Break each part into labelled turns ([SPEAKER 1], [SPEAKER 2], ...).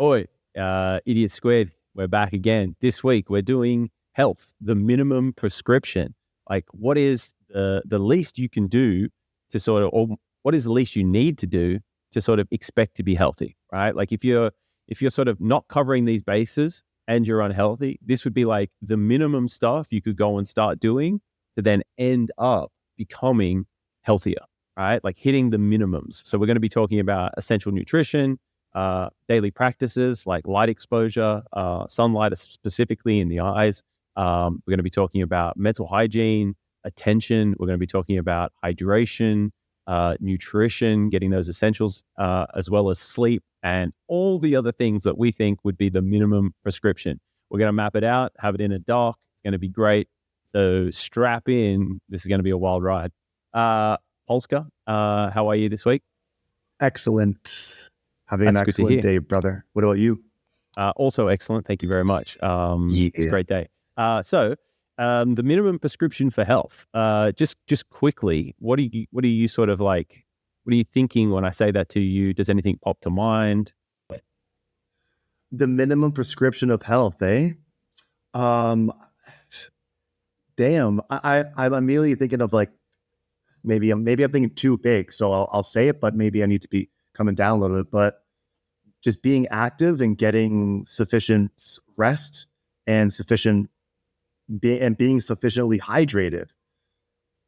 [SPEAKER 1] Oi, Idiot Squared, we're back again. This week, we're doing health, the minimum prescription. Like, what is the least you can do to sort of, or what is the least you need to do to sort of expect to be healthy, right? Like, if you're sort of not covering these bases and you're unhealthy, this would be like the minimum stuff you could go and start doing to then end up becoming healthier, right? Like hitting the minimums. So we're going to be talking about essential nutrition, daily practices like light exposure, sunlight specifically in the eyes. We're going to be talking about mental hygiene, attention. We're going to be talking about hydration, nutrition, getting those essentials, as well as sleep and all the other things that we think would be the minimum prescription. We're going to map it out, have it in a doc. It's going to be great. So strap in. This is going to be a wild ride. Polska, how are you this week?
[SPEAKER 2] Excellent. Having an excellent day, brother. What about you?
[SPEAKER 1] Also excellent. Thank you very much. It's a great day. So the minimum prescription for health, just quickly, what are you sort of like, what are you thinking when I say that to you? Does anything pop to mind?
[SPEAKER 2] The minimum prescription of health, eh? Damn, I'm immediately thinking of like, maybe I'm thinking too big, so I'll say it, but maybe I need to be coming down a little bit. But just being active and getting sufficient rest and being sufficiently hydrated,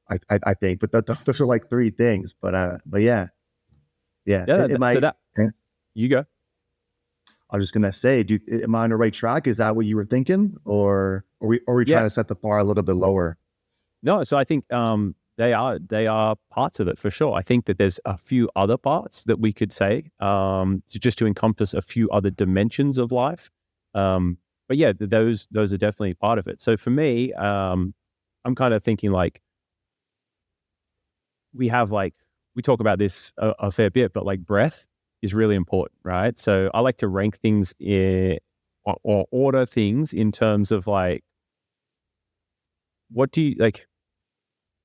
[SPEAKER 2] I think. But those are like three things. But yeah.
[SPEAKER 1] You go.
[SPEAKER 2] I was just gonna say, am I on the right track? Is that what you were thinking, or are we trying to set the bar a little bit lower?
[SPEAKER 1] No, so I think they are parts of it for sure. I think that there's a few other parts that we could say to encompass a few other dimensions of life. But yeah, those are definitely part of it. So for me, I'm kind of thinking like we talk about this a fair bit, but like breath is really important, right? So I like to rank things or order things in terms of like, what do you like?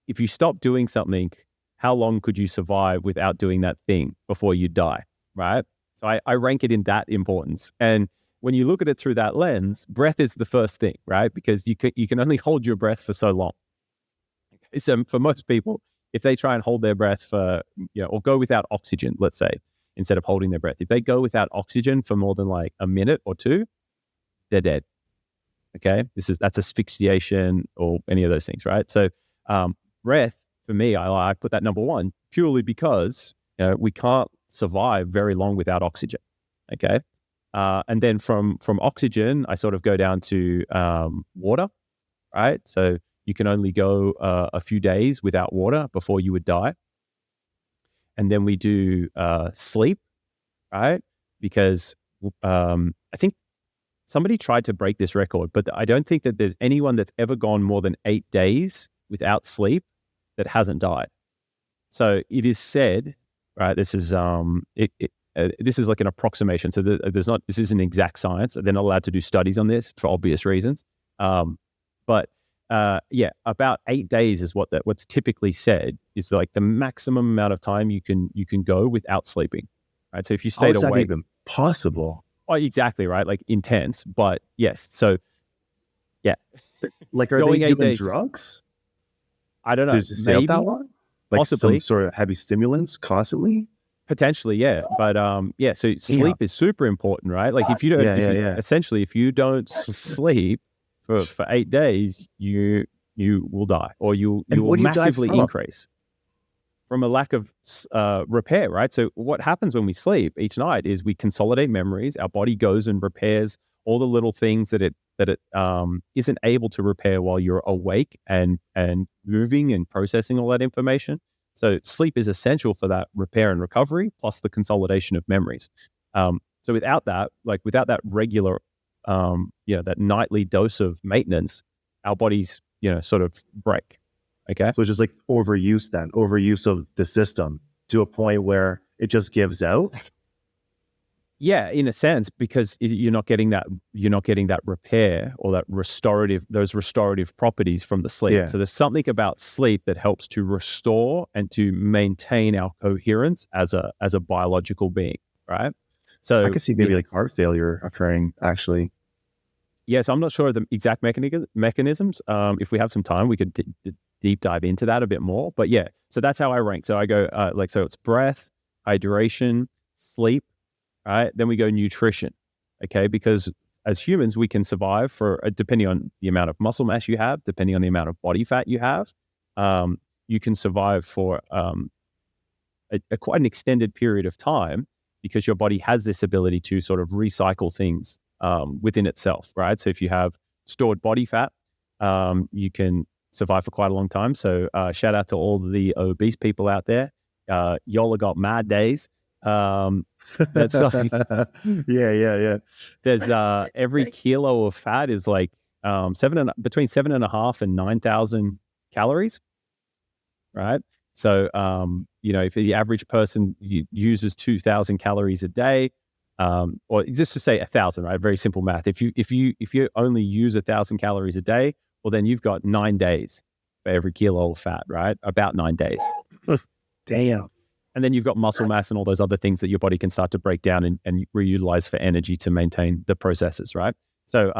[SPEAKER 1] If you stop doing something, how long could you survive without doing that thing before you die, right? So I rank it in that importance. And when you look at it through that lens, breath is the first thing, right? Because you can only hold your breath for so long. So for most people, if they try and hold their breath for, or go without oxygen, let's say, instead of holding their breath, if they go without oxygen for more than like a minute or two, they're dead. Okay, that's asphyxiation or any of those things, right? So breath for me, I put that number one purely because we can't survive very long without oxygen. Okay, and then from oxygen, I sort of go down to water, right? So you can only go a few days without water before you would die. And then we do sleep, right? Because I think somebody tried to break this record, but I don't think that there's anyone that's ever gone more than 8 days without sleep that hasn't died. So it is said, right? This is this is like an approximation. So this isn't exact science. They're not allowed to do studies on this for obvious reasons. But about 8 days is what's typically said is like the maximum amount of time you can go without sleeping, right? So if you stayed awake,
[SPEAKER 2] how is that even possible?
[SPEAKER 1] Oh, exactly, right? Like intense, but yes. So yeah,
[SPEAKER 2] like are they giving drugs?
[SPEAKER 1] I don't know.
[SPEAKER 2] To stay up that long? Like possibly some sort of heavy stimulants constantly?
[SPEAKER 1] Potentially, yeah. But so sleep is super important, right? Like if you don't, essentially, if you don't sleep for 8 days, you will die, or you will massively increase from a lack of repair, right? So what happens when we sleep each night is we consolidate memories. Our body goes and repairs all the little things that it isn't able to repair while you're awake and moving and processing all that information. So sleep is essential for that repair and recovery, plus the consolidation of memories. So without that regular, that nightly dose of maintenance, our bodies, sort of break. Okay.
[SPEAKER 2] So it's just like overuse of the system to a point where it just gives out.
[SPEAKER 1] Yeah, in a sense, because you're not getting that repair or those restorative properties from the sleep. Yeah. So there's something about sleep that helps to restore and to maintain our coherence as a biological being, right?
[SPEAKER 2] I
[SPEAKER 1] So
[SPEAKER 2] could see maybe like heart failure occurring actually.
[SPEAKER 1] yeah, so I'm not sure of the exact mechanisms. If we have some time, we could deep dive into that a bit more. But yeah, so that's how I rank. So I go so it's breath, hydration, sleep, right? Then we go nutrition, okay? Because as humans, we can survive for depending on the amount of muscle mass you have, depending on the amount of body fat you have, you can survive for quite an extended period of time because your body has this ability to sort of recycle things within itself, right? So if you have stored body fat, you can survive for quite a long time. So shout out to all the obese people out there. Y'all got mad days. That's like,
[SPEAKER 2] yeah.
[SPEAKER 1] there's every kilo of fat is like between 7.5 and 9,000 calories, right? So, if the average person uses 2,000 calories a day, or just to say 1,000, right? Very simple math. If you only use 1,000 calories a day, well, then you've got 9 days for every kilo of fat, right? About 9 days.
[SPEAKER 2] Damn.
[SPEAKER 1] And then you've got muscle mass and all those other things that your body can start to break down and reutilize for energy to maintain the processes, right? So,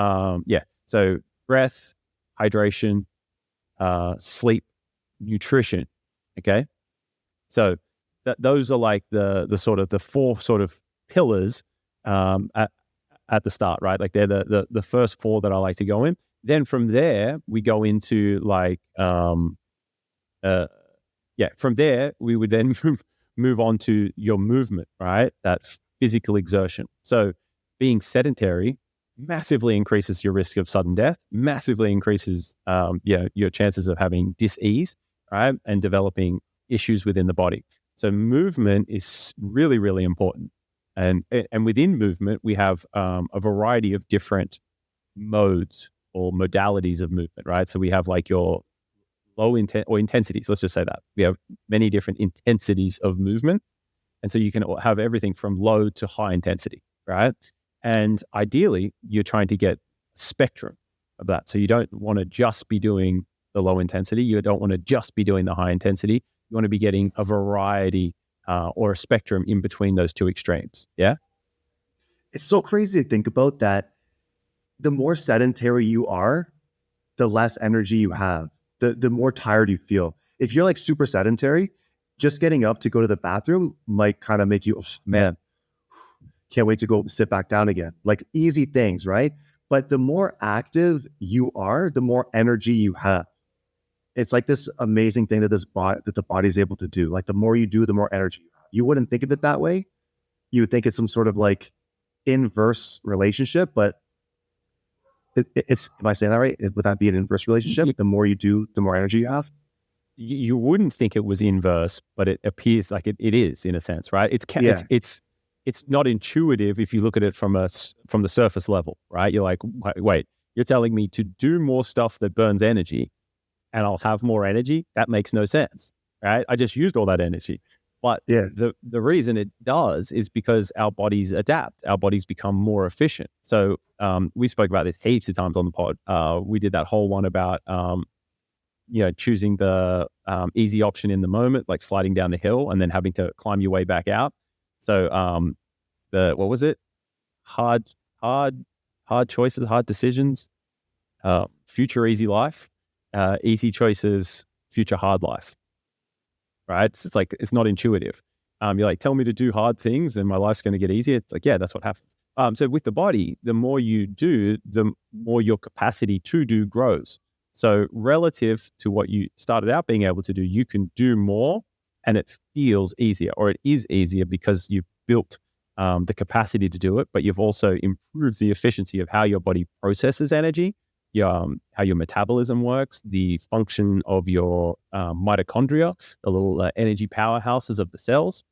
[SPEAKER 1] So breath, hydration, sleep, nutrition. Okay. So those are like the sort of the four sort of pillars at the start, right? Like they're the first four that I like to go in. Then from there, we go into like, from there, we would then move on to your movement, right? That physical exertion. So being sedentary massively increases your risk of sudden death, massively increases your chances of having dis-ease, right? And developing issues within the body. So movement is really, really important. And within movement, we have a variety of different modes or modalities of movement, right? So we have like your low intent or intensities. Let's just say that we have many different intensities of movement. And so you can have everything from low to high intensity, right? And ideally, you're trying to get a spectrum of that. So you don't want to just be doing the low intensity. You don't want to just be doing the high intensity. You want to be getting a variety or a spectrum in between those two extremes. Yeah.
[SPEAKER 2] It's so crazy to think about that. The more sedentary you are, the less energy you have, the more tired you feel. If you're like super sedentary, just getting up to go to the bathroom might kind of make you, oh, man, can't wait to go sit back down again. Like easy things, right? But the more active you are, the more energy you have. It's like this amazing thing that that the body is able to do. Like the more you do, the more energy you have. You wouldn't think of it that way. You would think it's some sort of like inverse relationship, but it's, am I saying that right? Would that be an inverse relationship? The more you do, the more energy you have?
[SPEAKER 1] You wouldn't think it was inverse, but it appears like it is in a sense, right? It's not intuitive if you look at it from the surface level, right? You're like, wait, you're telling me to do more stuff that burns energy and I'll have more energy? That makes no sense, right? I just used all that energy. But the reason it does is because our bodies adapt. Our bodies become more efficient. So we spoke about this heaps of times on the pod. We did that whole one about choosing the easy option in the moment, like sliding down the hill and then having to climb your way back out. So what was it? Hard choices, hard decisions, future easy life, easy choices, future hard life. Right? It's like, it's not intuitive. You're like, tell me to do hard things and my life's going to get easier. It's like, yeah, that's what happens. So with the body, the more you do, the more your capacity to do grows. So relative to what you started out being able to do, you can do more and it feels easier, or it is easier because you've built the capacity to do it, but you've also improved the efficiency of how your body processes energy, how your metabolism works, the function of your mitochondria, the little energy powerhouses of the cells.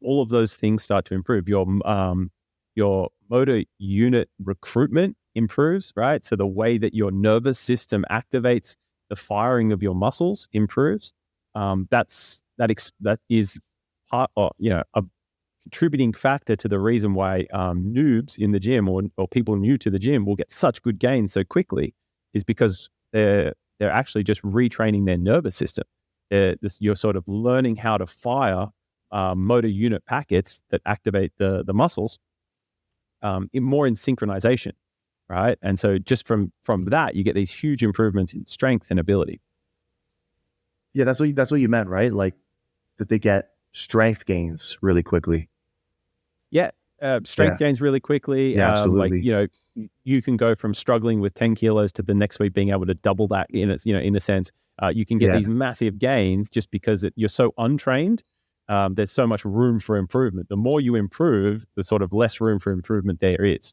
[SPEAKER 1] All of those things start to improve. Your motor unit recruitment improves, right? So the way that your nervous system activates the firing of your muscles improves. That is part, or a contributing factor to the reason why noobs in the gym or people new to the gym will get such good gains so quickly, is because they're actually just retraining their nervous system. You're sort of learning how to fire motor unit packets that activate the muscles more in synchronization, right? And so just from that, you get these huge improvements in strength and ability.
[SPEAKER 2] Yeah, that's what you meant, right? Like that they get strength gains really quickly.
[SPEAKER 1] Yeah, strength gains really quickly.
[SPEAKER 2] Yeah, absolutely.
[SPEAKER 1] You can go from struggling with 10 kilos to the next week being able to double that in a sense. You can get these massive gains just because you're so untrained. There's so much room for improvement. The more you improve, the sort of less room for improvement there is.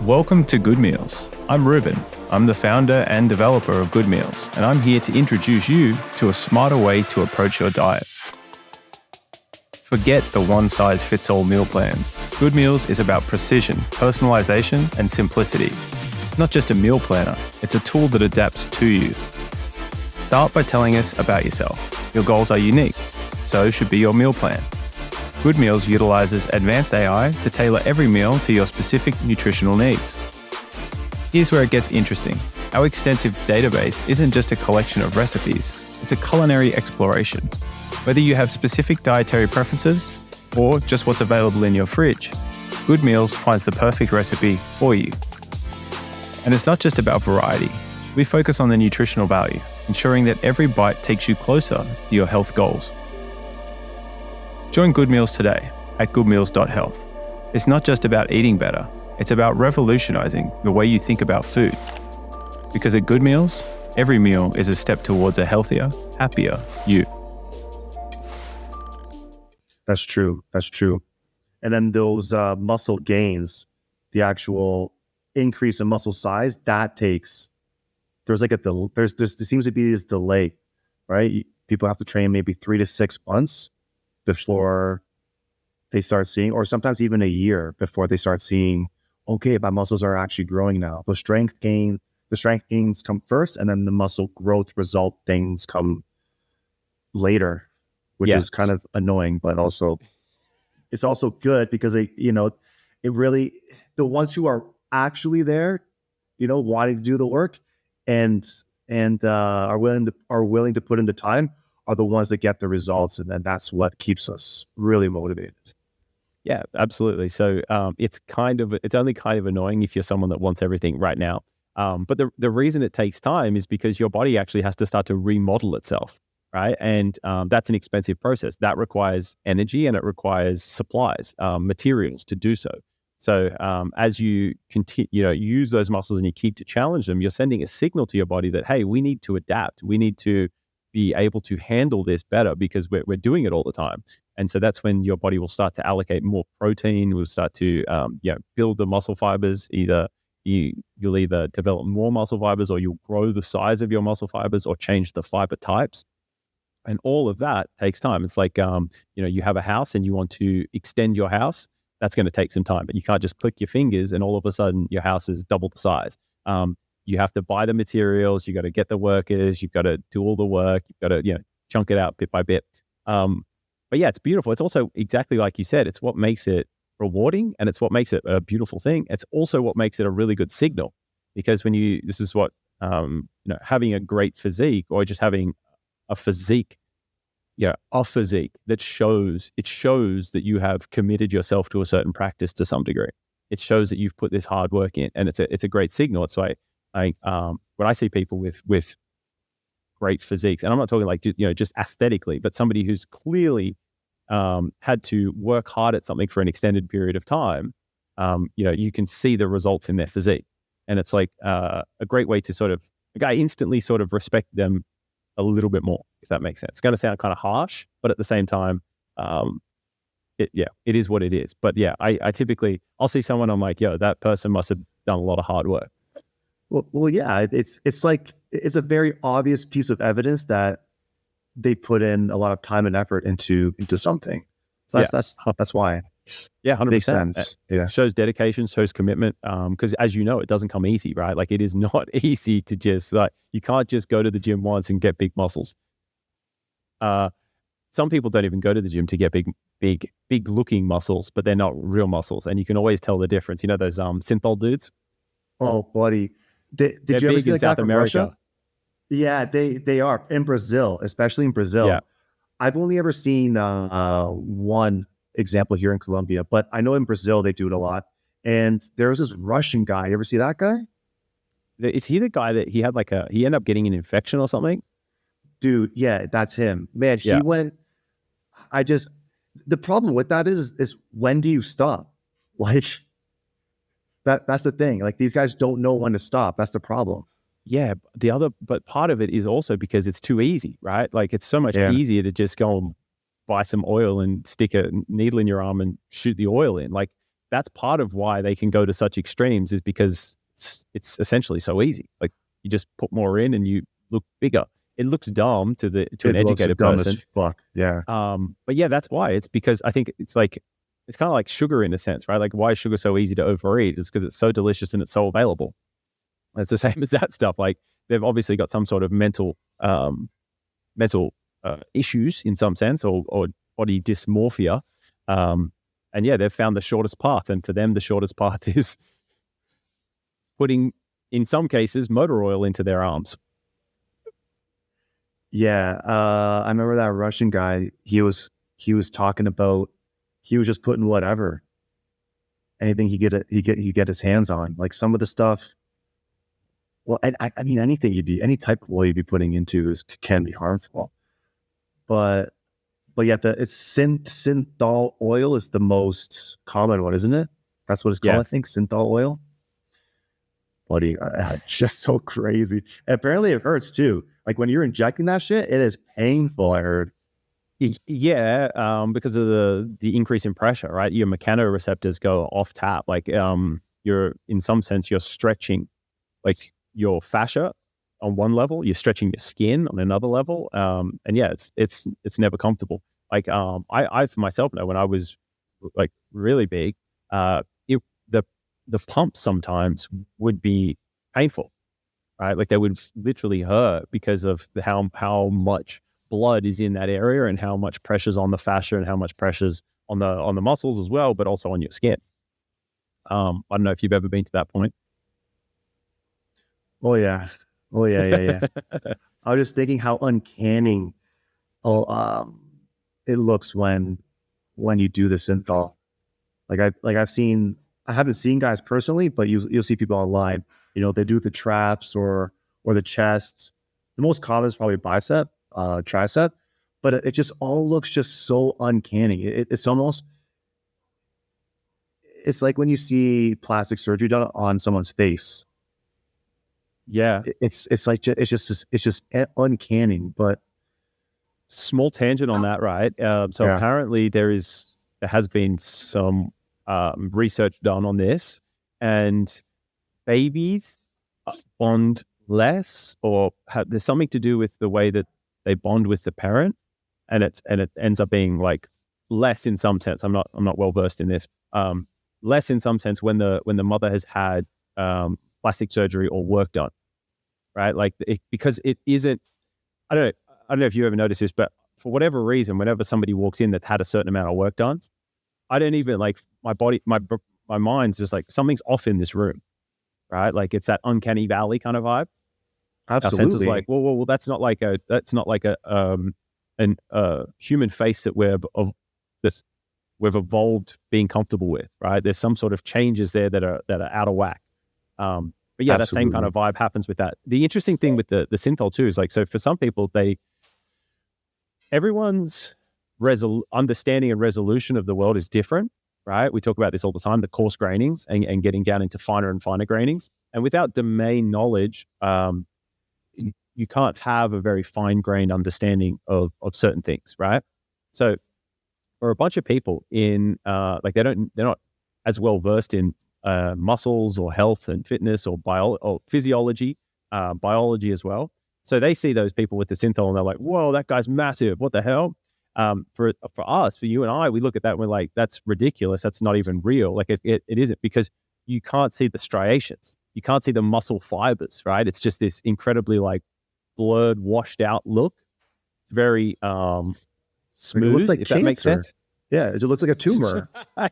[SPEAKER 3] Welcome to Good Meals. I'm Reuben. I'm the founder and developer of Good Meals, and I'm here to introduce you to a smarter way to approach your diet. Forget the one-size-fits-all meal plans. Good Meals is about precision, personalization, and simplicity. Not just a meal planner, it's a tool that adapts to you. Start by telling us about yourself. Your goals are unique, so should be your meal plan. Good Meals utilizes advanced AI to tailor every meal to your specific nutritional needs. Here's where it gets interesting. Our extensive database isn't just a collection of recipes, it's a culinary exploration. Whether you have specific dietary preferences or just what's available in your fridge, Good Meals finds the perfect recipe for you. And it's not just about variety. We focus on the nutritional value, ensuring that every bite takes you closer to your health goals. Join Good Meals today at goodmeals.health. It's not just about eating better, it's about revolutionizing the way you think about food. Because at Good Meals, every meal is a step towards a healthier, happier you.
[SPEAKER 2] That's true. And then those muscle gains, the actual increase in muscle size, that takes, there seems to be this delay, right? People have to train maybe 3 to 6 months before they start seeing, or sometimes even a year before they start seeing, okay, my muscles are actually growing now. The strength gains come first, and then the muscle growth result things come later, which is kind of annoying, but it's also good because it really, the ones who are actually there, wanting to do the work and are willing to put in the time are the ones that get the results. And then that's what keeps us really motivated.
[SPEAKER 1] Yeah, absolutely. So it's only kind of annoying if you're someone that wants everything right now. But the reason it takes time is because your body actually has to start to remodel itself, right? And that's an expensive process. That requires energy and it requires supplies, materials to do so. So as you continue, use those muscles and you keep to challenge them, you're sending a signal to your body that, hey, we need to adapt. We need to be able to handle this better because we're doing it all the time. And so that's when your body will start to allocate more protein, will start to build the muscle fibers. You'll either develop more muscle fibers or you'll grow the size of your muscle fibers or change the fiber types. And all of that takes time. It's like, you have a house and you want to extend your house. That's going to take some time, but you can't just click your fingers and all of a sudden your house is double the size. You have to buy the materials. You got to get the workers. You've got to do all the work. You've got to, chunk it out bit by bit. But yeah, it's beautiful. It's also exactly like you said, it's what makes it rewarding and it's what makes it a beautiful thing. It's also what makes it a really good signal because this is what, having a great physique or just having a physique that shows that you have committed yourself to a certain practice to some degree. It shows that you've put this hard work in and it's a great signal. It's like, when I see people with great physiques, and I'm not talking like, just aesthetically, but somebody who's clearly had to work hard at something for an extended period of time, you can see the results in their physique. And it's like a great way to I instantly sort of respect them a little bit more, if that makes sense. It's going to sound kind of harsh, but at the same time, it is what it is. But yeah, I'll see someone, I'm like, that person must have done a lot of hard work.
[SPEAKER 2] Well, yeah, it's like, it's a very obvious piece of evidence that they put in a lot of time and effort into something. So that's why.
[SPEAKER 1] Yeah, 100%.
[SPEAKER 2] Makes sense. Yeah.
[SPEAKER 1] Shows dedication, shows commitment. Because as you know, it doesn't come easy, right? Like it is not easy to just you can't just go to the gym once and get big muscles. Some people don't even go to the gym to get big looking muscles, but they're not real muscles. And you can always tell the difference. Those synthol dudes?
[SPEAKER 2] Oh, buddy. Did you ever see that guy from Russia? Yeah, they are in Brazil, especially in Brazil.
[SPEAKER 1] Yeah.
[SPEAKER 2] I've only ever seen one example here in Colombia, but I know in Brazil they do it a lot. And there was this Russian guy. You ever see that guy?
[SPEAKER 1] Is he the guy that he ended up getting an infection or something?
[SPEAKER 2] Dude, yeah, that's him. Man, he
[SPEAKER 1] Yeah.
[SPEAKER 2] went, the problem with that is when do you stop? Like that's the thing. Like these guys don't know when to stop. That's the problem.
[SPEAKER 1] Yeah. But part of it is also because it's too easy, right? Like it's so much easier to just go and buy some oil and stick a needle in your arm and shoot the oil in. Like that's part of why they can go to such extremes, is because it's essentially so easy. Like you just put more in and you look bigger. It looks dumb to an educated person.
[SPEAKER 2] Fuck. Yeah.
[SPEAKER 1] But yeah, that's why. It's because I think it's kind of like sugar in a sense, right? Like why is sugar so easy to overeat? It's because it's so delicious and it's so available. It's the same as that stuff. Like they've obviously got some sort of mental issues in some sense, or body dysmorphia. And yeah, they've found the shortest path. And for them, the shortest path is putting, in some cases, motor oil into their arms.
[SPEAKER 2] Yeah. I remember that Russian guy. He was talking about, he was just putting whatever, anything he get his hands on. Like some of the stuff. Well, I mean, any type of oil you'd be putting into can be harmful. But yeah, it's synthol oil is the most common one, isn't it? That's what it's called, I think, synthol oil. Buddy, it's just so crazy. Apparently it hurts too. Like when you're injecting that shit, it is painful, I heard.
[SPEAKER 1] Yeah, because of the increase in pressure, right? Your mechanoreceptors go off tap. Like you're, in some sense, you're stretching like your fascia on one level, you're stretching your skin on another level. And yeah, it's never comfortable. Like I for myself know when I was like really big, the pumps sometimes would be painful, right? Like they would literally hurt because of how much blood is in that area and how much pressure's on the fascia and how much pressure's on the muscles as well, but also on your skin. I don't know if you've ever been to that point.
[SPEAKER 2] Oh yeah. I was just thinking how uncanny it looks when you do the synthol. I haven't seen guys personally, but you'll see people online. You know, they do the traps or the chest. The most common is probably bicep, tricep, but it just all looks just so uncanny. It's like when you see plastic surgery done on someone's face.
[SPEAKER 1] Yeah,
[SPEAKER 2] it's just uncanny. But
[SPEAKER 1] small tangent on that, right? Apparently there has been some research done on this, and babies bond less, or there's something to do with the way that they bond with the parent, and it ends up being like less in some sense. I'm not well versed in this. Less in some sense when the mother has had plastic surgery or work done, right? Like because it isn't. I don't know if you ever noticed this, but for whatever reason, whenever somebody walks in that's had a certain amount of work done, I don't even like my body, my mind's just like something's off in this room, right? Like it's that uncanny valley kind of vibe.
[SPEAKER 2] Absolutely.
[SPEAKER 1] Our sense is like, well, that's not like a human face that we've evolved being comfortable with, right? There's some sort of changes there that are out of whack. But yeah, that same kind of vibe happens with that. The interesting thing with the synthol too is like, so for some people, everyone's understanding and resolution of the world is different, right? We talk about this all the time, the coarse grainings and getting down into finer and finer grainings. And without domain knowledge, you can't have a very fine-grained understanding of certain things, right? So for a bunch of people they're not as well versed in muscles or health and fitness or physiology, biology as well. So they see those people with the synthol and they're like, whoa, that guy's massive. What the hell? For us, for you and I, we look at that and we're like, that's ridiculous. That's not even real. Like it isn't, because you can't see the striations. You can't see the muscle fibers, right? It's just this incredibly like blurred, washed out look. It's very smooth,
[SPEAKER 2] it looks like
[SPEAKER 1] if
[SPEAKER 2] cancer.
[SPEAKER 1] That makes sense.
[SPEAKER 2] Yeah, it looks like a tumor.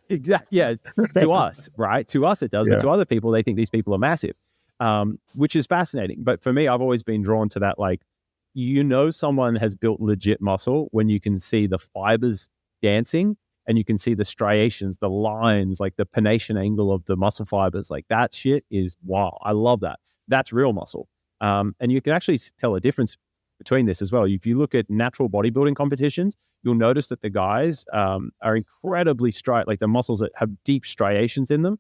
[SPEAKER 1] Exactly. Yeah, to us, right? To us it does, but to other people, they think these people are massive, which is fascinating. But for me, I've always been drawn to that, like, someone has built legit muscle when you can see the fibers dancing and you can see the striations, the lines, like the pronation angle of the muscle fibers. Like that shit is wow. I love that. That's real muscle. And you can actually tell a difference between this as well. If you look at natural bodybuilding competitions, you'll notice that the guys are incredibly like the muscles that have deep striations in them.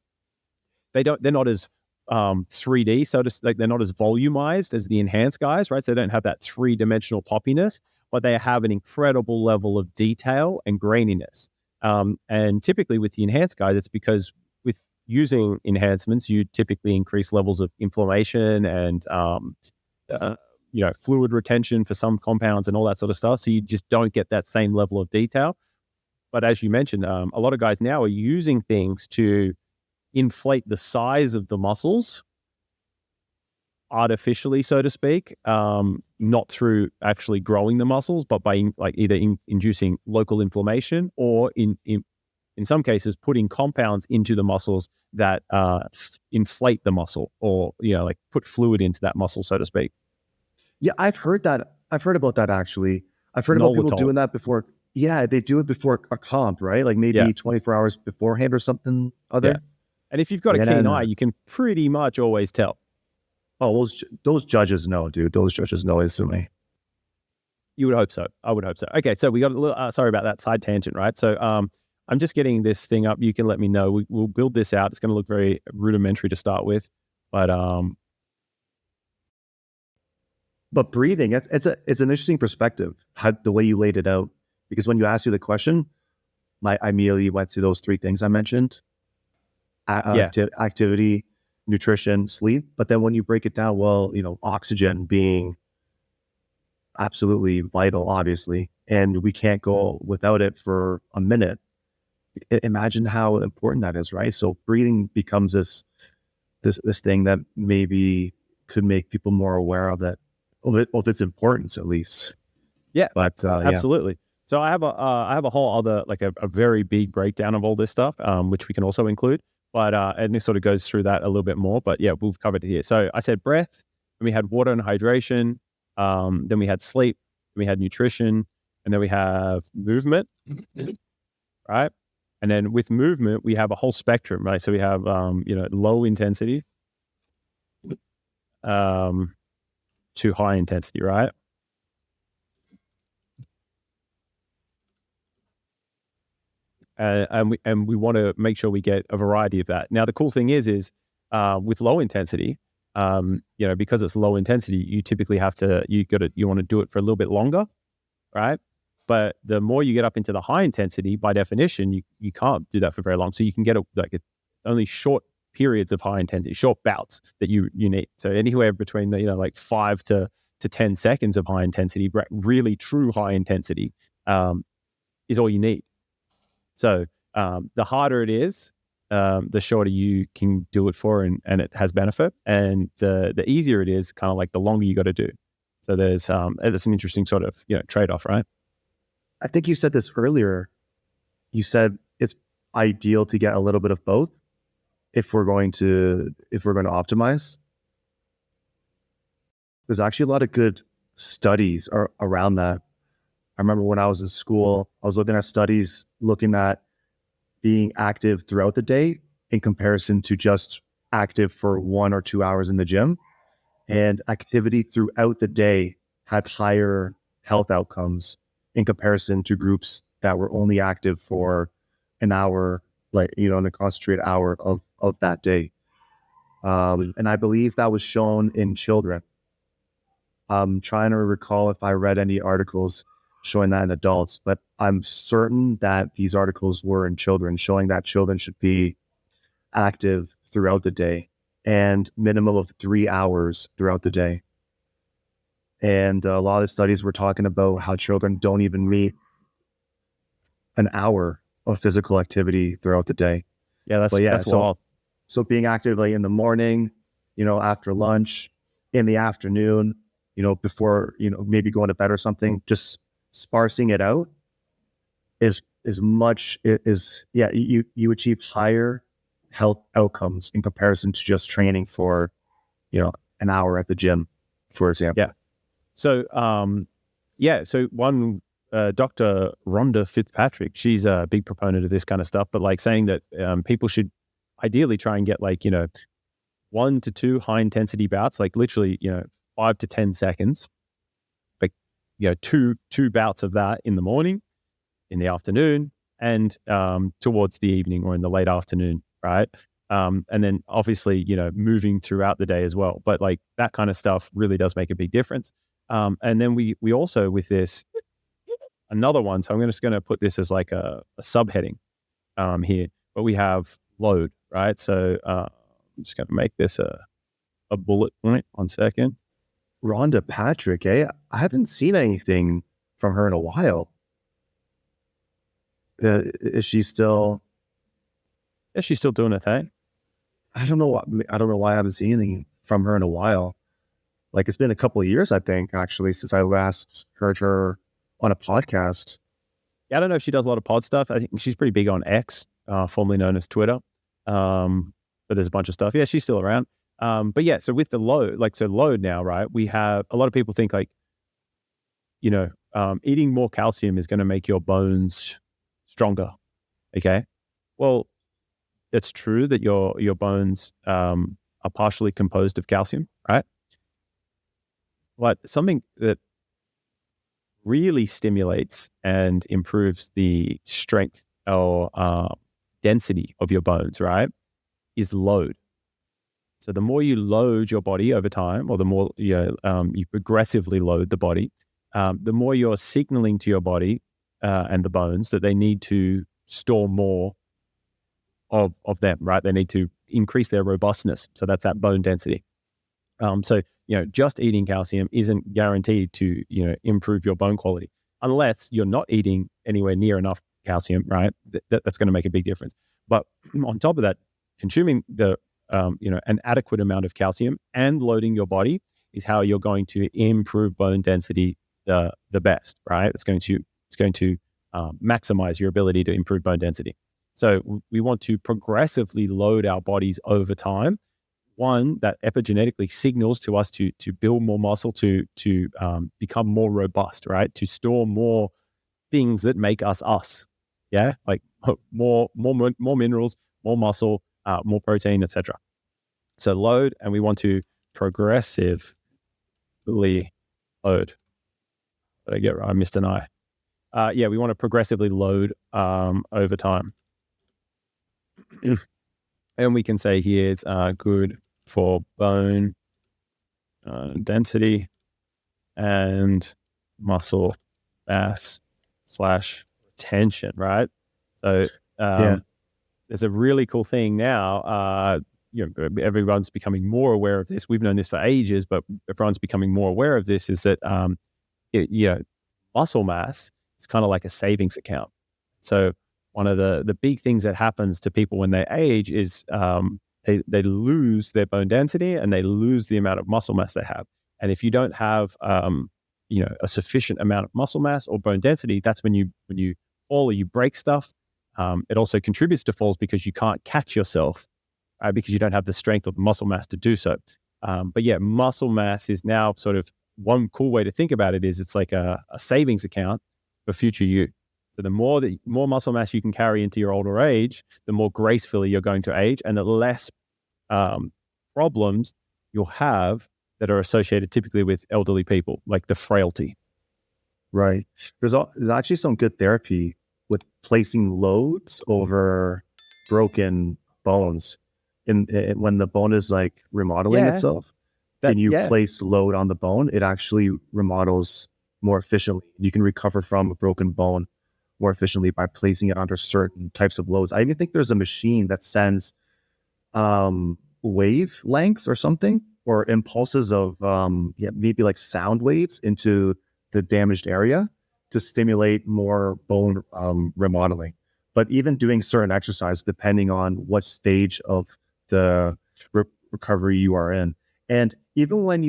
[SPEAKER 1] They're not as 3D, so to like they're not as volumized as the enhanced guys, right? So they don't have that 3-dimensional poppiness, but they have an incredible level of detail and graininess. And typically with the enhanced guys, it's because with using enhancements, you typically increase levels of inflammation and fluid retention for some compounds and all that sort of stuff. So you just don't get that same level of detail. But as you mentioned, a lot of guys now are using things to inflate the size of the muscles artificially, so to speak, not through actually growing the muscles, but by either inducing local inflammation or in some cases putting compounds into the muscles that inflate the muscle, or like put fluid into that muscle, so to speak.
[SPEAKER 2] Yeah, I've heard that. I've heard about that actually. I've heard about people doing that before. Yeah, they do it before a comp, right? Like maybe 24 hours beforehand or something other. Yeah.
[SPEAKER 1] And if you've got a keen eye, you can pretty much always tell.
[SPEAKER 2] Oh, those judges know, dude. Those judges know instantly.
[SPEAKER 1] You would hope so. I would hope so. Okay, so we got a little, sorry about that side tangent, right? So I'm just getting this thing up. You can let me know. We'll build this out. It's going to look very rudimentary to start with, but
[SPEAKER 2] breathing, it's an interesting perspective, the way you laid it out. Because when you asked you the question, I immediately went to those 3 things I mentioned: activity, nutrition, sleep. But then when you break it down, well, oxygen being absolutely vital, obviously, and we can't go without it for a minute. Imagine how important that is, right? So breathing becomes this thing that maybe could make people more aware of that, of its importance, at least.
[SPEAKER 1] Yeah, but absolutely. So I have a whole other, like a very big breakdown of all this stuff, which we can also include. But and this sort of goes through that a little bit more. But yeah, we've covered it here. So I said breath, then we had water and hydration, then we had sleep, then we had nutrition, and then we have movement, right? And then with movement, we have a whole spectrum, right? So we have low intensity to high intensity, right? And we want to make sure we get a variety of that. Now, the cool thing is with low intensity, because it's low intensity, you typically you want to do it for a little bit longer, right? But the more you get up into the high intensity, by definition, you can't do that for very long. So you can get only short periods of high intensity, short bouts that you need. So anywhere between the 5 to 10 seconds of high intensity, really true high intensity, is all you need. So the harder it is, the shorter you can do it for, and it has benefit. And the easier it is, kind of like the longer you got to do. So it's an interesting sort of trade-off, right?
[SPEAKER 2] I think you said this earlier. You said it's ideal to get a little bit of both if we're going to optimize. There's actually a lot of good studies around that. I remember when I was in school, I was looking at studies looking at being active throughout the day in comparison to just active for 1 or 2 hours in the gym. And activity throughout the day had higher health outcomes in comparison to groups that were only active for an hour, in a concentrated hour of that day. And I believe that was shown in children. I'm trying to recall if I read any articles showing that in adults, but I'm certain that these articles were in children, showing that children should be active throughout the day and minimum of 3 hours throughout the day. And a lot of the studies were talking about how children don't even meet an hour of physical activity throughout the day.
[SPEAKER 1] Yeah, that's wild.
[SPEAKER 2] So being active in the morning, after lunch, in the afternoon, before, maybe going to bed or something, just sparsing it out you achieve higher health outcomes in comparison to just training for, an hour at the gym, for example.
[SPEAKER 1] Yeah. So, so one Dr. Rhonda Fitzpatrick, she's a big proponent of this kind of stuff, but like saying that people should ideally try and get like, 1 to 2 high intensity bouts, like literally, 5 to 10 seconds, like, two bouts of that in the morning, in the afternoon, and towards the evening or in the late afternoon, right? And then obviously, moving throughout the day as well. But like that kind of stuff really does make a big difference. And then we also with this, another one, so I'm just going to put this as like a subheading here, but we have load, right? So I'm just going to make this a bullet point. 1 second.
[SPEAKER 2] Rhonda Patrick, I haven't seen anything from her in a while. Is she still?
[SPEAKER 1] Yeah, she's still doing her thing.
[SPEAKER 2] I don't know why I haven't seen anything from her in a while. Like it's been a couple of years, I think, actually, since I last heard her on a podcast.
[SPEAKER 1] Yeah, I don't know if she does a lot of pod stuff. I think she's pretty big on X, formerly known as Twitter. But there's a bunch of stuff. Yeah, she's still around. But yeah, so with the load, load now, right? We have a lot of people think like, eating more calcium is going to make your bones stronger. Okay. Well, it's true that your bones are partially composed of calcium, right? But something that really stimulates and improves the strength or density of your bones, right, is load. So the more you load your body over time, or the more you progressively load the body, the more you're signaling to your body and the bones that they need to store more of them, right? They need to increase their robustness. So that's that bone density. So, just eating calcium isn't guaranteed to, improve your bone quality unless you're not eating anywhere near enough calcium, right? That's going to make a big difference. But on top of that, consuming an adequate amount of calcium and loading your body is how you're going to improve bone density the best, right? It's going to maximize your ability to improve bone density. So we want to progressively load our bodies over time. One, that epigenetically signals to us to build more muscle, to become more robust, right? To store more things that make us us. Yeah, like more minerals, more muscle, more protein, etc. So load, and we want to progressively load. Did I get right? I missed an I. We want to progressively load over time. And we can say here it's good for bone density and muscle mass / retention, right? So there's a really cool thing now. Everyone's becoming more aware of this. We've known this for ages, but everyone's becoming more aware of this, is that muscle mass is kind of like a savings account. So one of the big things that happens to people when they age is they lose their bone density and they lose the amount of muscle mass they have. And if you don't have a sufficient amount of muscle mass or bone density, that's when you fall or you break stuff. It also contributes to falls because you can't catch yourself, right? Because you don't have the strength or the muscle mass to do so. But yeah, muscle mass is now sort of, one cool way to think about it is it's like a savings account for future you. So the more muscle mass you can carry into your older age, the more gracefully you're going to age, and the less problems you'll have that are associated typically with elderly people, like the frailty.
[SPEAKER 2] Right. There's actually some good therapy with placing loads over broken bones. When the bone is like remodeling itself, and you place load on the bone, it actually remodels more efficiently. You can recover from a broken bone more efficiently by placing it under certain types of loads. I even think there's a machine that sends wave lengths or something, or impulses of maybe like sound waves into the damaged area to stimulate more bone remodeling. But even doing certain exercise depending on what stage of the recovery you are in. And even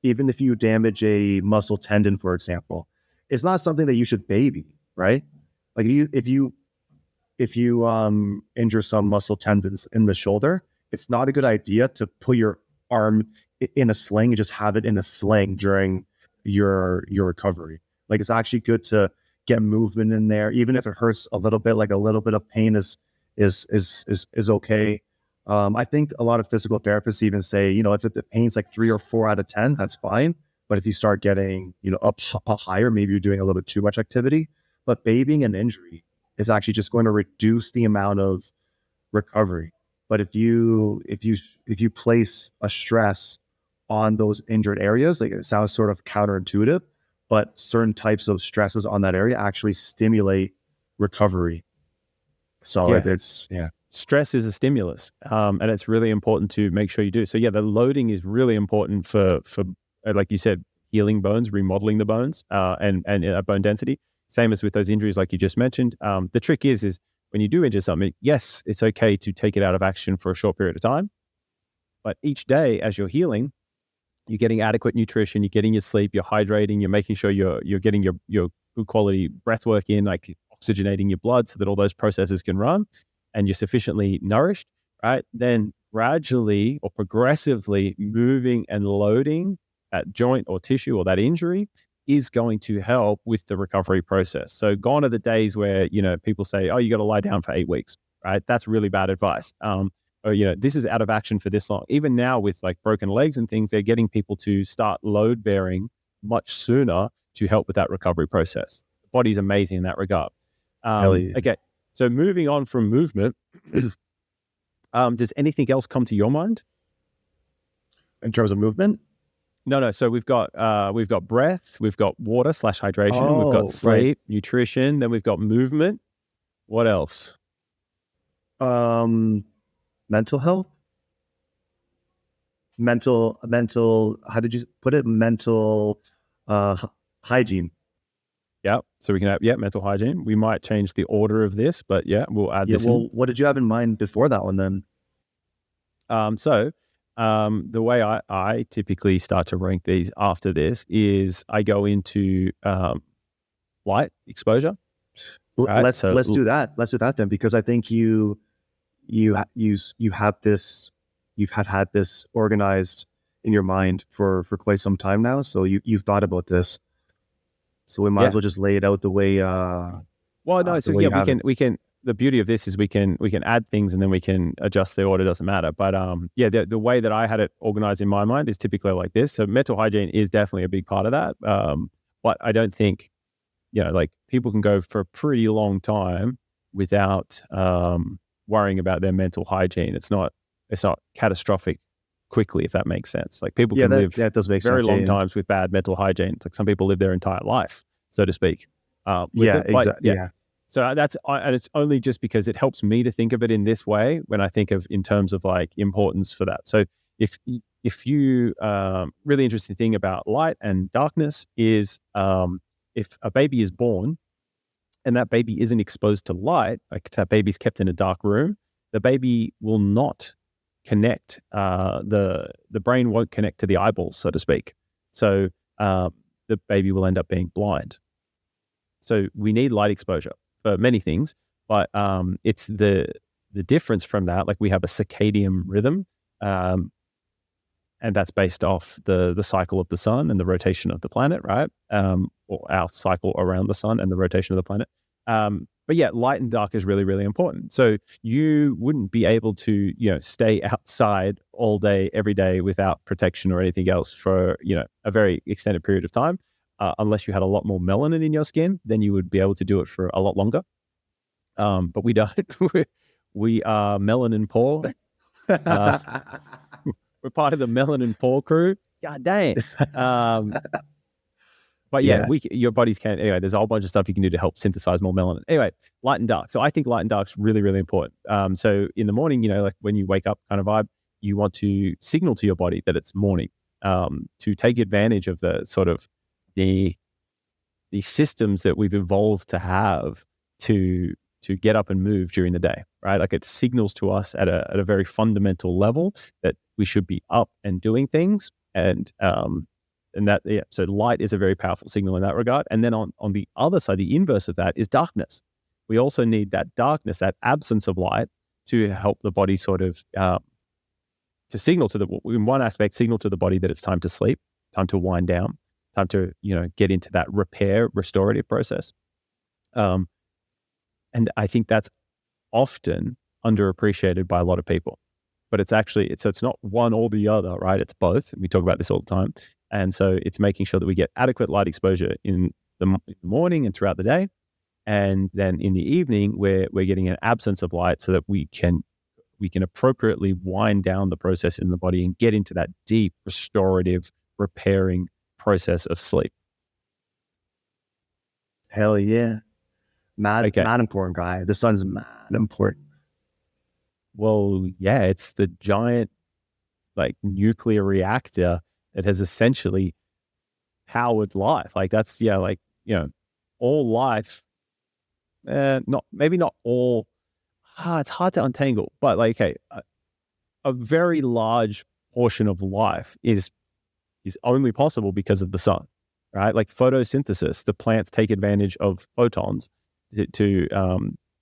[SPEAKER 2] if you damage a muscle tendon, for example, it's not something that you should baby, right? Like if you injure some muscle tendons in the shoulder, it's not a good idea to put your arm in a sling and just have it in a sling during your recovery. Like it's actually good to get movement in there, even if it hurts a little bit. Like a little bit of pain is okay. I think a lot of physical therapists even say, if the pain's like 3 or 4 out of 10, that's fine. But if you start getting, up higher, maybe you're doing a little bit too much activity. But babying an injury is actually just going to reduce the amount of recovery. But if you place a stress on those injured areas, like it sounds sort of counterintuitive, but certain types of stresses on that area actually stimulate recovery. So it's
[SPEAKER 1] stress is a stimulus, and it's really important to make sure you do. So the loading is really important for like you said, healing bones, remodeling the bones, and bone density. Same as with those injuries, like you just mentioned. The trick is when you do injure something, yes, it's okay to take it out of action for a short period of time, but each day as you're healing, you're getting adequate nutrition, you're getting your sleep, you're hydrating, you're making sure you're getting your good quality breath work in, like oxygenating your blood so that all those processes can run, and you're sufficiently nourished, right? Then gradually or progressively moving and loading that joint or tissue or that injury is going to help with the recovery process. So gone are the days where, people say, oh, you got to lie down for 8 weeks, right? That's really bad advice. Or, this is out of action for this long. Even now with like broken legs and things, they're getting people to start load bearing much sooner to help with that recovery process. The body's amazing in that regard. Okay. So moving on from movement, does anything else come to your mind?
[SPEAKER 2] In terms of movement?
[SPEAKER 1] No. So we've got breath, we've got water / hydration, we've got sleep, nutrition, then we've got movement. What else?
[SPEAKER 2] Mental health, mental. How did you put it? Mental hygiene.
[SPEAKER 1] Yeah. So we can have mental hygiene. We might change the order of this, but we'll add this.
[SPEAKER 2] Well, what did you have in mind before that one then?
[SPEAKER 1] The way I typically start to rank these after this is I go into light exposure.
[SPEAKER 2] Right? Let's do that. Let's do that then, because I think you have this, you've had this organized in your mind for quite some time now. So you've thought about this. So we might as well just lay it out the way.
[SPEAKER 1] We can. The beauty of this is we can add things and then we can adjust the order. Doesn't matter. But the way that I had it organized in my mind is typically like this. So mental hygiene is definitely a big part of that. But I don't think, like people can go for a pretty long time without worrying about their mental hygiene. It's not catastrophic quickly, if that makes sense. Like people can live very long times with bad mental hygiene. It's like some people live their entire life, so to speak.
[SPEAKER 2] Exactly.
[SPEAKER 1] So and it's only just because it helps me to think of it in this way when I think of in terms of like importance for that. So if you really interesting thing about light and darkness is if a baby is born and that baby isn't exposed to light, like that baby's kept in a dark room, the baby will not connect. The brain won't connect to the eyeballs, so to speak. So the baby will end up being blind. So we need light exposure for many things, but it's the difference from that. Like we have a circadian rhythm, and that's based off the cycle of the sun and the rotation of the planet, right? Or our cycle around the sun and the rotation of the planet. But light and dark is really, really important. So you wouldn't be able to, stay outside all day, every day without protection or anything else for, a very extended period of time. Unless you had a lot more melanin in your skin, then you would be able to do it for a lot longer. But we don't. We are melanin poor. We're part of the melanin poor crew. God dang. But your bodies can. Anyway, there's a whole bunch of stuff you can do to help synthesize more melanin. Anyway, light and dark. So I think light and dark is really, really important. So in the morning, like when you wake up kind of vibe, you want to signal to your body that it's morning, to take advantage of the sort of the systems that we've evolved to have to get up and move during the day, right? Like it signals to us at a very fundamental level that we should be up and doing things. And so light is a very powerful signal in that regard. And then on the other side, the inverse of that is darkness. We also need that darkness, that absence of light, to help the body sort of to signal to in one aspect, signal to the body that it's time to sleep, time to wind down. time to, get into that restorative process. And I think that's often underappreciated by a lot of people, but it's not one or the other, right? It's both. We talk about this all the time. And so it's making sure that we get adequate light exposure in the morning and throughout the day. And then in the evening, we're getting an absence of light so that we can appropriately wind down the process in the body and get into that deep restorative, repairing process of sleep.
[SPEAKER 2] Hell yeah. Mad important, guy. The sun's mad important.
[SPEAKER 1] Well, yeah, it's the giant nuclear reactor that has essentially powered life. That's all life. Maybe not all. It's hard to untangle, but a very large portion of life is only possible because of the sun, right? Like photosynthesis, the plants take advantage of photons to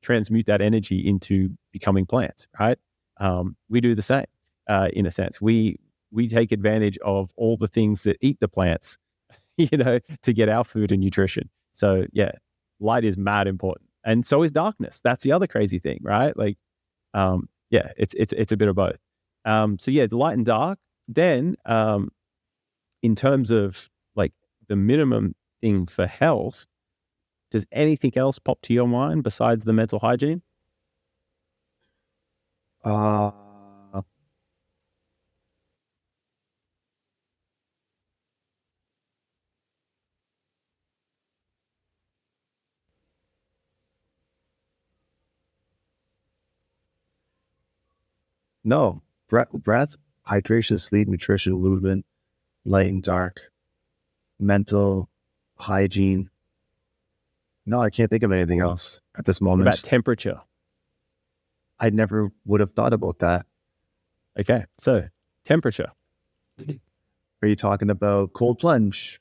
[SPEAKER 1] transmute that energy into becoming plants, right? We do the same in a sense. We take advantage of all the things that eat the plants, to get our food and nutrition. So yeah, light is mad important. And so is darkness. That's the other crazy thing, right? It's a bit of both. So yeah, the light and dark. Then in terms of the minimum thing for health, does anything else pop to your mind besides the mental hygiene?
[SPEAKER 2] No. Breath, hydration, sleep, nutrition, movement, light and dark, mental hygiene. No, I can't think of anything else at this moment.
[SPEAKER 1] What about temperature?
[SPEAKER 2] I never would have thought about that.
[SPEAKER 1] Okay, so temperature.
[SPEAKER 2] Are you talking about cold plunge?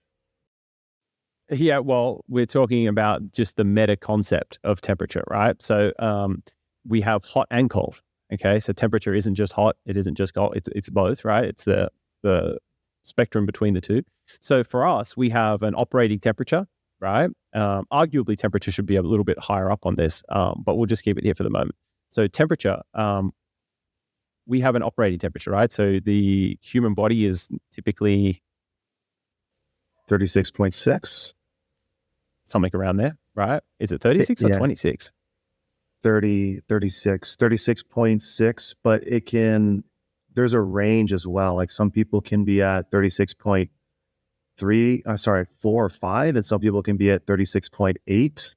[SPEAKER 1] Yeah, well, we're talking about just the meta concept of temperature, right? So we have hot and cold. Okay, so temperature isn't just hot, it isn't just cold, it's both, right? It's the spectrum between the two. So for us, we have an operating temperature, right? Arguably, temperature should be a little bit higher up on this, but we'll just keep it here for the moment. So temperature, we have an operating temperature, right? So the human body is typically
[SPEAKER 2] 36.6.
[SPEAKER 1] Something around there, right? Is it 36 or 26?
[SPEAKER 2] 36.6, but there's a range as well. Like some people can be at 36.3, 4 or 5, and some people can be at 36.8,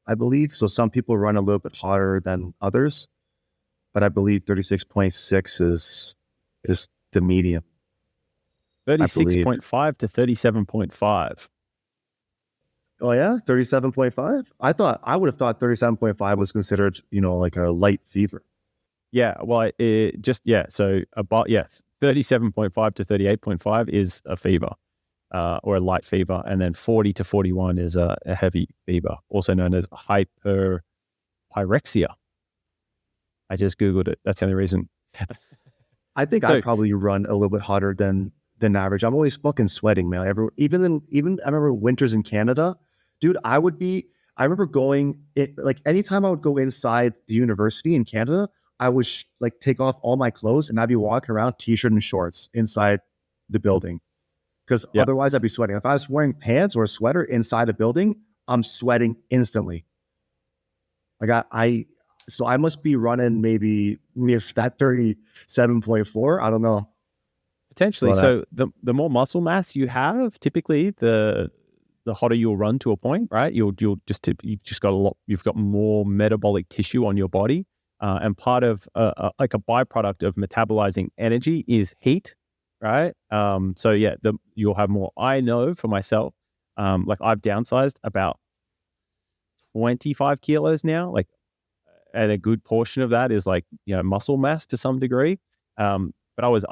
[SPEAKER 2] I believe. So some people run a little bit hotter than others, but I believe 36.6 is the medium.
[SPEAKER 1] 36.5 to 37.5.
[SPEAKER 2] Oh yeah, 37.5. I would have thought 37.5 was considered, like a light fever.
[SPEAKER 1] Yeah, well, so about 37.5 to 38.5 is a fever, or a light fever, and then 40 to 41 is a heavy fever, also known as hyperpyrexia. I just Googled it. That's the only reason.
[SPEAKER 2] I think I probably run a little bit hotter than average. I'm always fucking sweating, man. Even I remember winters in Canada, dude. I remember going anytime I would go inside the university in Canada, I would take off all my clothes and I'd be walking around t-shirt and shorts inside the building because otherwise I'd be sweating. If I was wearing pants or a sweater inside a building, I'm sweating instantly. So I must be running maybe near that 37.4. I don't know.
[SPEAKER 1] Potentially. So the more muscle mass you have, typically the hotter you'll run to a point, right? You've got more metabolic tissue on your body, and part of a byproduct of metabolizing energy is heat, right? So yeah, you'll have more. I know for myself, I've downsized about 25 kilos now, and a good portion of that is muscle mass to some degree. But I was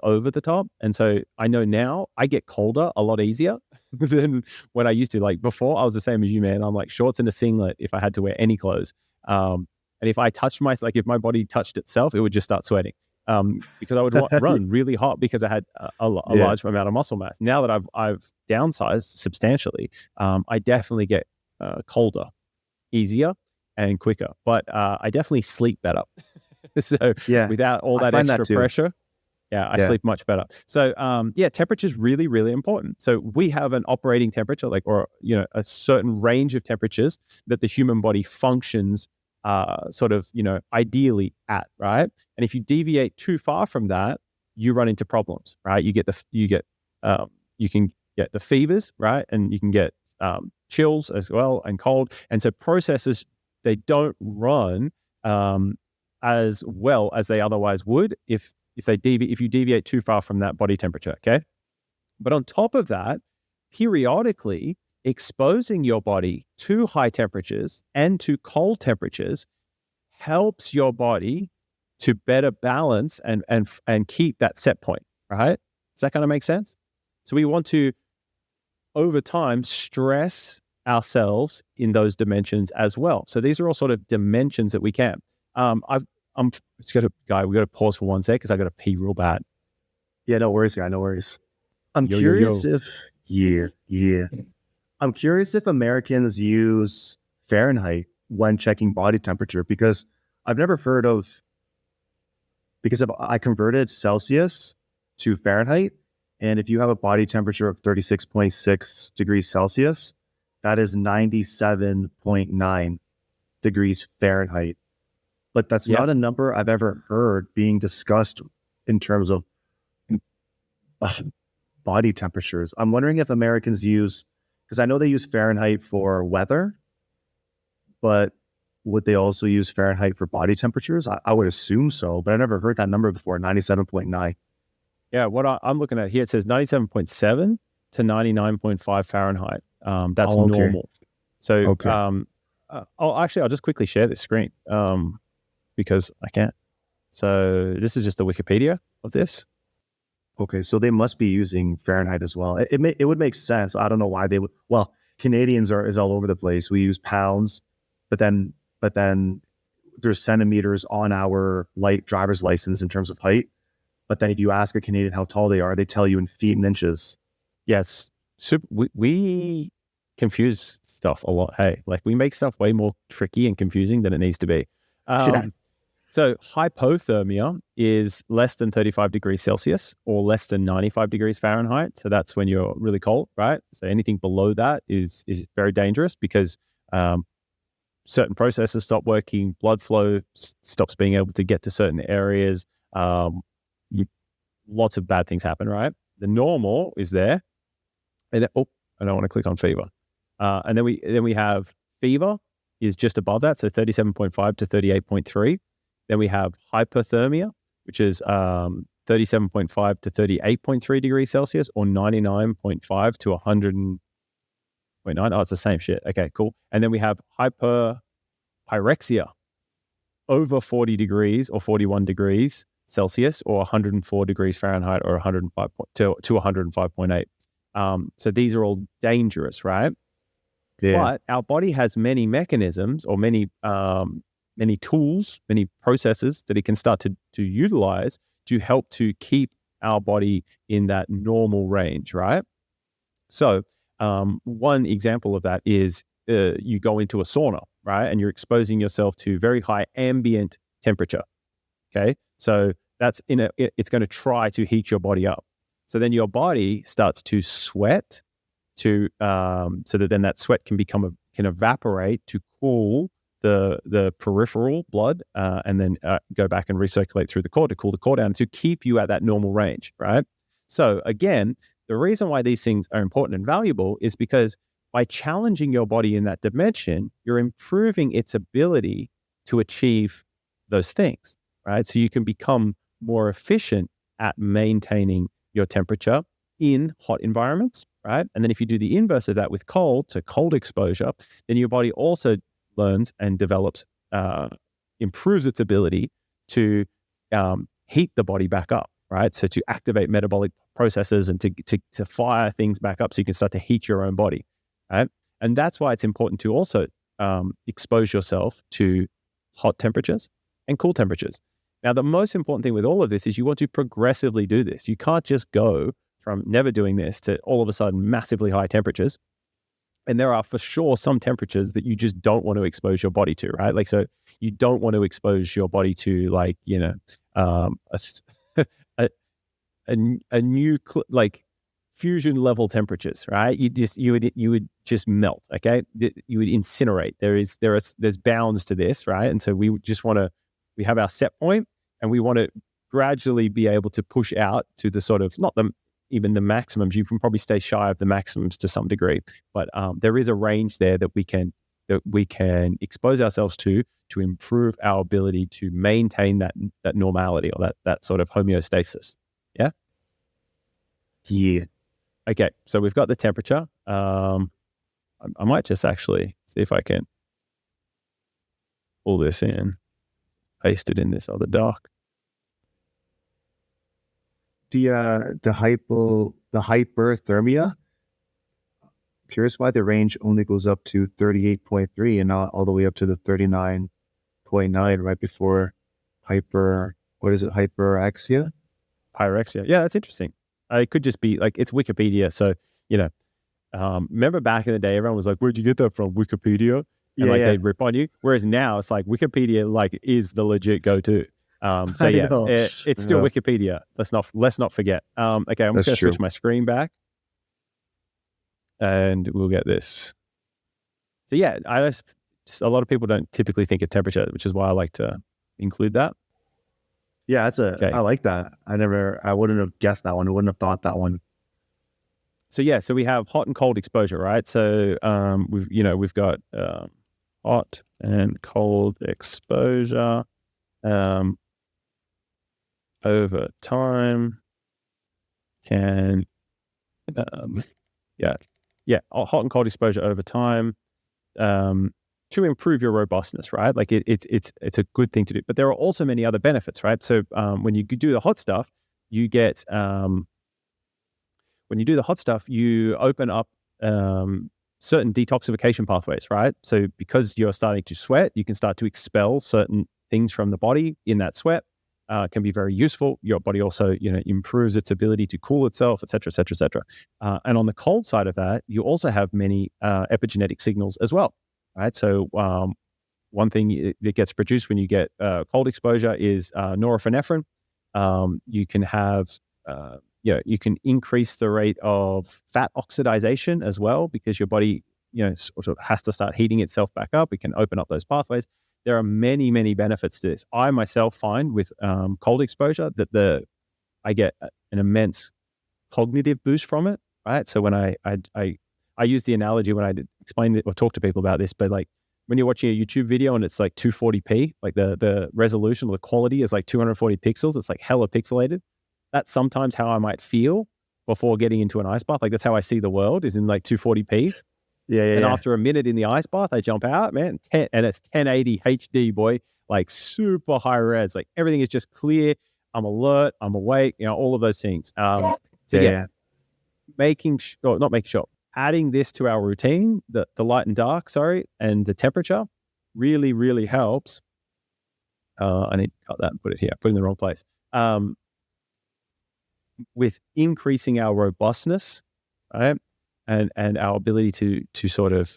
[SPEAKER 1] over the top. And so I know now I get colder a lot easier than when I used to. Before, I was the same as you, man. I'm shorts and a singlet if I had to wear any clothes. And if I touched if my body touched itself, it would just start sweating. because I would run really hot because I had a large amount of muscle mass. Now that I've downsized substantially, I definitely get colder, easier, and quicker. But I definitely sleep better. So without all that extra pressure, I sleep much better. So temperature is really, really important. So we have an operating temperature, a certain range of temperatures that the human body functions ideally at, right? And if you deviate too far from that, you run into problems, right? You can get the fevers, right? And you can get chills as well and cold. And so processes, they don't run as well as they otherwise would if you deviate too far from that body temperature, okay? But on top of that, periodically exposing your body to high temperatures and to cold temperatures helps your body to better balance and keep that set point, right? Does that kind of make sense? So we want to, over time, stress ourselves in those dimensions as well. So these are all sort of dimensions that we can. We got to pause for 1 sec because I got to pee real bad.
[SPEAKER 2] Yeah, no worries, guy. No worries. I'm curious if Americans use Fahrenheit when checking body temperature, because I've never heard of, because I converted Celsius to Fahrenheit, and if you have a body temperature of 36.6 degrees Celsius, that is 97.9 degrees Fahrenheit. But that's not a number I've ever heard being discussed in terms of body temperatures. I'm wondering if Americans use, because I know they use Fahrenheit for weather, but would they also use Fahrenheit for body temperatures? I would assume so, but I never heard that number before, 97.9.
[SPEAKER 1] Yeah, what I'm looking at here, it says 97.7 to 99.5 Fahrenheit. That's normal. So, I'll just quickly share this screen because I can't. So this is just the Wikipedia of this.
[SPEAKER 2] Okay, so they must be using Fahrenheit as well. It would make sense. I don't know why they would. Well, Canadians is all over the place. We use pounds, but then there's centimeters on our driver's license in terms of height. But then if you ask a Canadian how tall they are, they tell you in feet and inches.
[SPEAKER 1] Yes, we confuse stuff a lot. Hey, we make stuff way more tricky and confusing than it needs to be. So hypothermia is less than 35 degrees Celsius or less than 95 degrees Fahrenheit. So that's when you're really cold, right? So anything below that is very dangerous because certain processes stop working, blood flow stops being able to get to certain areas. Lots of bad things happen, right? The normal is there. And then, I don't want to click on fever. And then we have fever is just above that, so 37.5 to 38.3. Then we have hypothermia, which is 37.5 to 38.3 degrees Celsius, or 99.5 to 100.9. Oh, it's the same shit. Okay, cool. And then we have hyperpyrexia, over 40 degrees or 41 degrees Celsius, or 104 degrees Fahrenheit, or 105 to 105.8. So these are all dangerous, right? Yeah. But our body has many mechanisms or many tools, many processes that it can start to utilize to help to keep our body in that normal range, right? So one example of that is you go into a sauna, right? And you're exposing yourself to very high ambient temperature, okay? So that's it's going to try to heat your body up. So then your body starts to sweat so that then that sweat can evaporate to cool the peripheral blood and then go back and recirculate through the core to cool the core down to keep you at that normal range, right? So again, the reason why these things are important and valuable is because by challenging your body in that dimension, you're improving its ability to achieve those things, right? So you can become more efficient at maintaining your temperature in hot environments, right? And then if you do the inverse of that with cold, so cold exposure, then your body also learns and develops, improves its ability to heat the body back up, right? So to activate metabolic processes and to fire things back up so you can start to heat your own body, right? And that's why it's important to also expose yourself to hot temperatures and cool temperatures. Now, the most important thing with all of this is you want to progressively do this. You can't just go from never doing this to all of a sudden massively high temperatures. And there are for sure some temperatures that you just don't want to expose your body to, right? Like, so you don't want to expose your body to, like, you know, a new like fusion level temperatures, right? You would just melt. Okay, you would incinerate. There's bounds to this, right? And so we just want to, we have our set point, and we want to gradually be able to push out to the sort of, not even the maximums. You can probably stay shy of the maximums to some degree, but there is a range there that we can expose ourselves to improve our ability to maintain that normality, or that sort of homeostasis. Yeah.
[SPEAKER 2] Yeah.
[SPEAKER 1] Okay. So we've got the temperature. I might just actually see if I can pull this in, paste it in this other doc.
[SPEAKER 2] The hyperthermia. Curious why the range only goes up to 38.3 and not all the way up to the 39.9 right before hyperexia?
[SPEAKER 1] Pyrexia. Yeah, that's interesting. It could just be like, it's Wikipedia. So, you know, remember back in the day, everyone was like, where'd you get that from? Wikipedia? And they'd rip on you. Whereas now it's like Wikipedia like is the legit go-to. So yeah, it's still Wikipedia. Let's not forget. Okay, I'm just going to switch my screen back, and we'll get this. So yeah, a lot of people don't typically think of temperature, which is why I like to include that.
[SPEAKER 2] Yeah, I like that. I wouldn't have guessed that one. I wouldn't have thought that one.
[SPEAKER 1] So yeah, so we have hot and cold exposure, right? So we've got hot and cold exposure over time can hot and cold exposure over time to improve your robustness, right? Like it's a good thing to do, but there are also many other benefits, right? So when you do the hot stuff, you get you open up certain detoxification pathways, right? So because you're starting to sweat, you can start to expel certain things from the body in that sweat. Can be very useful. Your body also, improves its ability to cool itself, et cetera, et cetera, et cetera. And on the cold side of that, you also have many epigenetic signals as well, right? So one thing that gets produced when you get cold exposure is norepinephrine. You can have, you can increase the rate of fat oxidation as well, because your body, sort of has to start heating itself back up. It can open up those pathways. There are many, many benefits to this. I myself find with cold exposure that I get an immense cognitive boost from it, right? So when I use the analogy when I explain it or talk to people about this, but like when you're watching a YouTube video and it's like 240p, like the resolution or the quality is like 240 pixels, it's like hella pixelated. That's sometimes how I might feel before getting into an ice bath. Like that's how I see the world, is in like 240p. And after a minute in the ice bath, I jump out, man, and it's 1080 HD, boy, like super high res. Like everything is just clear. I'm alert. I'm awake. All of those things. Adding this to our routine, the light and dark, and the temperature really, really helps. I need to cut that and put it here. Put it in the wrong place. With increasing our robustness, right? And our ability to sort of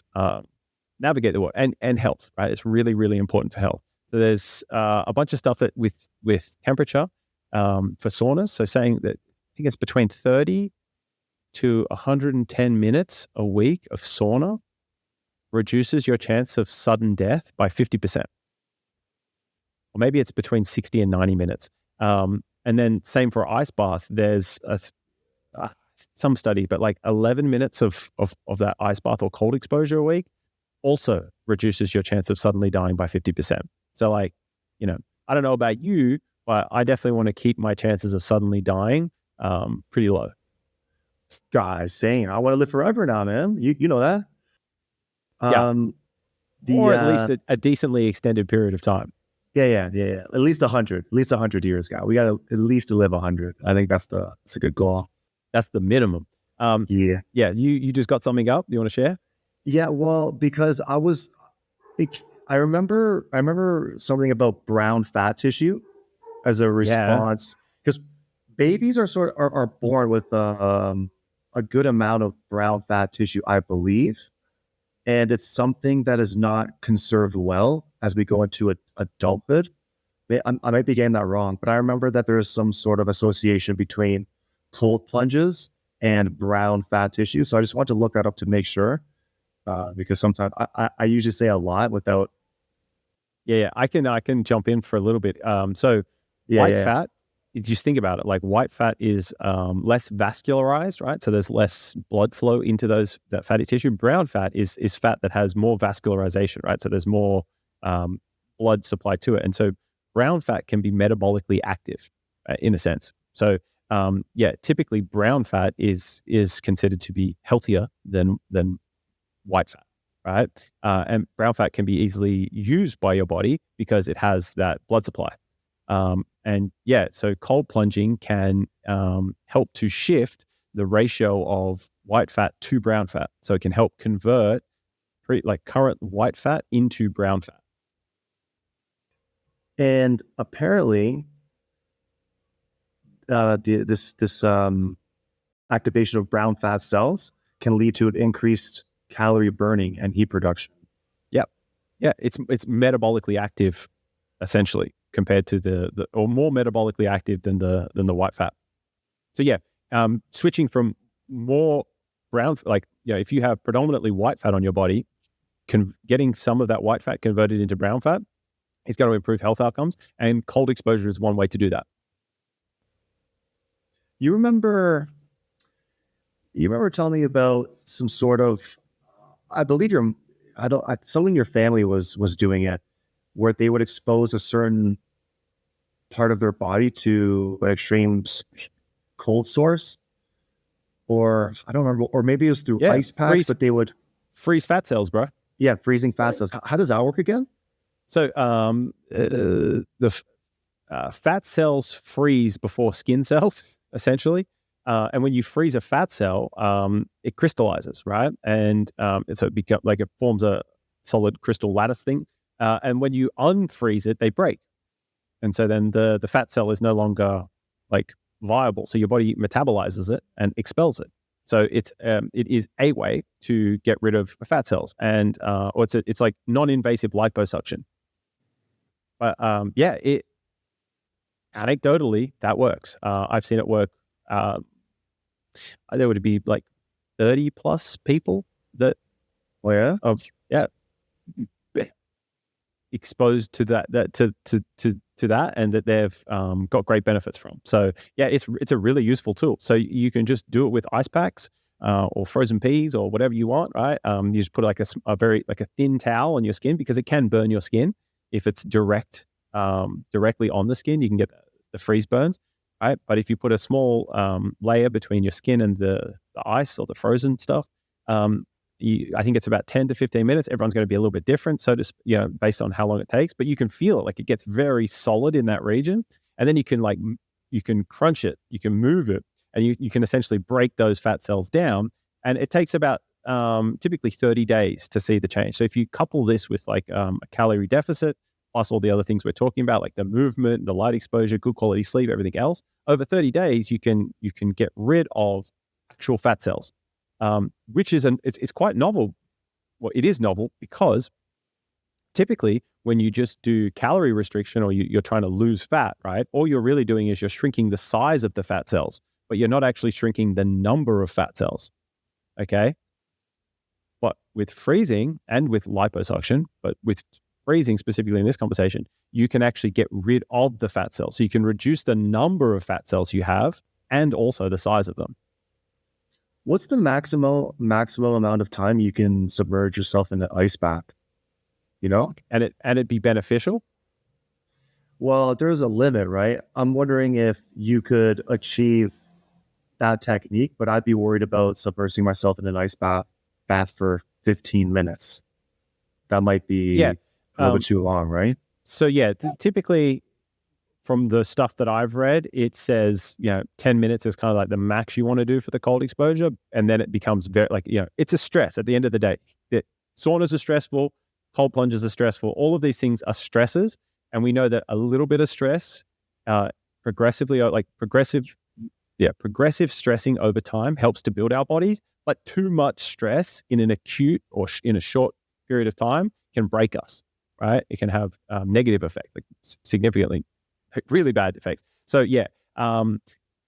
[SPEAKER 1] navigate the world and health, right? It's really, really important for health. So there's a bunch of stuff that with temperature for saunas. So saying that I think it's between 30 to 110 minutes a week of sauna reduces your chance of sudden death by 50%. Or maybe it's between 60 and 90 minutes. And then same for ice bath. There's some study, but like 11 minutes of that ice bath or cold exposure a week also reduces your chance of suddenly dying by 50%. So like, I don't know about you, but I definitely want to keep my chances of suddenly dying pretty low.
[SPEAKER 2] Guys saying I want to live forever now, man. You know that.
[SPEAKER 1] Or at least a decently extended period of time.
[SPEAKER 2] Yeah. At least 100 years, guy. We got to at least live 100. I think that's a good goal.
[SPEAKER 1] That's the minimum. Yeah. You just got something up you want to share?
[SPEAKER 2] Yeah. Well, because I remember something about brown fat tissue. as a
[SPEAKER 1] Yeah.
[SPEAKER 2] response, because babies are born with a good amount of brown fat tissue, I believe, and it's something that is not conserved well as we go into adulthood. I might be getting that wrong, but I remember that there is some sort of association between cold plunges and brown fat tissue. So I just want to look that up to make sure, because sometimes I usually say a lot without.
[SPEAKER 1] Yeah, I can jump in for a little bit. So
[SPEAKER 2] Yeah,
[SPEAKER 1] white
[SPEAKER 2] yeah.
[SPEAKER 1] fat, if you just think about it, like white fat is less vascularized, right? So there's less blood flow into that fatty tissue. Brown fat is fat that has more vascularization, right? So there's more blood supply to it. And so brown fat can be metabolically active in a sense. So typically brown fat is considered to be healthier than white fat, right? And brown fat can be easily used by your body because it has that blood supply. So cold plunging can help to shift the ratio of white fat to brown fat. So it can help convert current white fat into brown fat.
[SPEAKER 2] And apparently, this activation of brown fat cells can lead to an increased calorie burning and heat production.
[SPEAKER 1] Yeah, it's metabolically active, essentially, compared to or more metabolically active than the white fat. So switching from more brown, if you have predominantly white fat on your body, getting some of that white fat converted into brown fat is going to improve health outcomes, and cold exposure is one way to do that.
[SPEAKER 2] You remember telling me about some sort of, I believe someone in your family was doing it, where they would expose a certain part of their body to an extreme cold source, or I don't remember, or maybe it was through ice packs, but they would
[SPEAKER 1] freeze fat cells, bro.
[SPEAKER 2] Yeah, freezing fat cells. How does that work again?
[SPEAKER 1] So the fat cells freeze before skin cells, essentially. And when you freeze a fat cell, it crystallizes, right? And so it forms a solid crystal lattice thing. And when you unfreeze it, they break. And so then the fat cell is no longer viable. So your body metabolizes it and expels it. So it is a way to get rid of fat cells, and or it's like non-invasive liposuction. But anecdotally that works. I've seen it work. There would be 30 plus people that exposed to that and that they've got great benefits from. So it's a really useful tool. So you can just do it with ice packs or frozen peas or whatever you want, right? You just put a very thin towel on your skin, because it can burn your skin if it's directly on the skin. You can get the freeze burns, right? But if you put a small layer between your skin and the ice or the frozen stuff, I think it's about 10 to 15 minutes. Everyone's going to be a little bit different, so just based on how long it takes. But you can feel it, it gets very solid in that region, and then you can crunch it, you can move it, and you can essentially break those fat cells down. And it takes about typically 30 days to see the change. So if you couple this with a calorie deficit, plus all the other things we're talking about, like the movement, the light exposure, good quality sleep, everything else, over 30 days you can get rid of actual fat cells. Which is it's quite novel. Well, it is novel because typically when you just do calorie restriction, or you're trying to lose fat, right? All you're really doing is you're shrinking the size of the fat cells, but you're not actually shrinking the number of fat cells. Okay. But with freezing and with liposuction, but with freezing specifically in this conversation, you can actually get rid of the fat cells. So you can reduce the number of fat cells you have and also the size of them.
[SPEAKER 2] What's the maximum amount of time you can submerge yourself in an ice bath?
[SPEAKER 1] And it'd be beneficial?
[SPEAKER 2] Well, there's a limit, right? I'm wondering if you could achieve that technique, but I'd be worried about submersing myself in an ice bath for 15 minutes. That might be a little bit too long, right?
[SPEAKER 1] So typically from the stuff that I've read, it says, 10 minutes is kind of the max you want to do for the cold exposure. And then it becomes very it's a stress at the end of the day. Saunas are stressful, cold plunges are stressful. All of these things are stresses. And we know that a little bit of stress progressive stressing over time helps to build our bodies, but too much stress in an acute or in a short period of time can break us, right? It can have negative effects, like significantly, really bad effects. So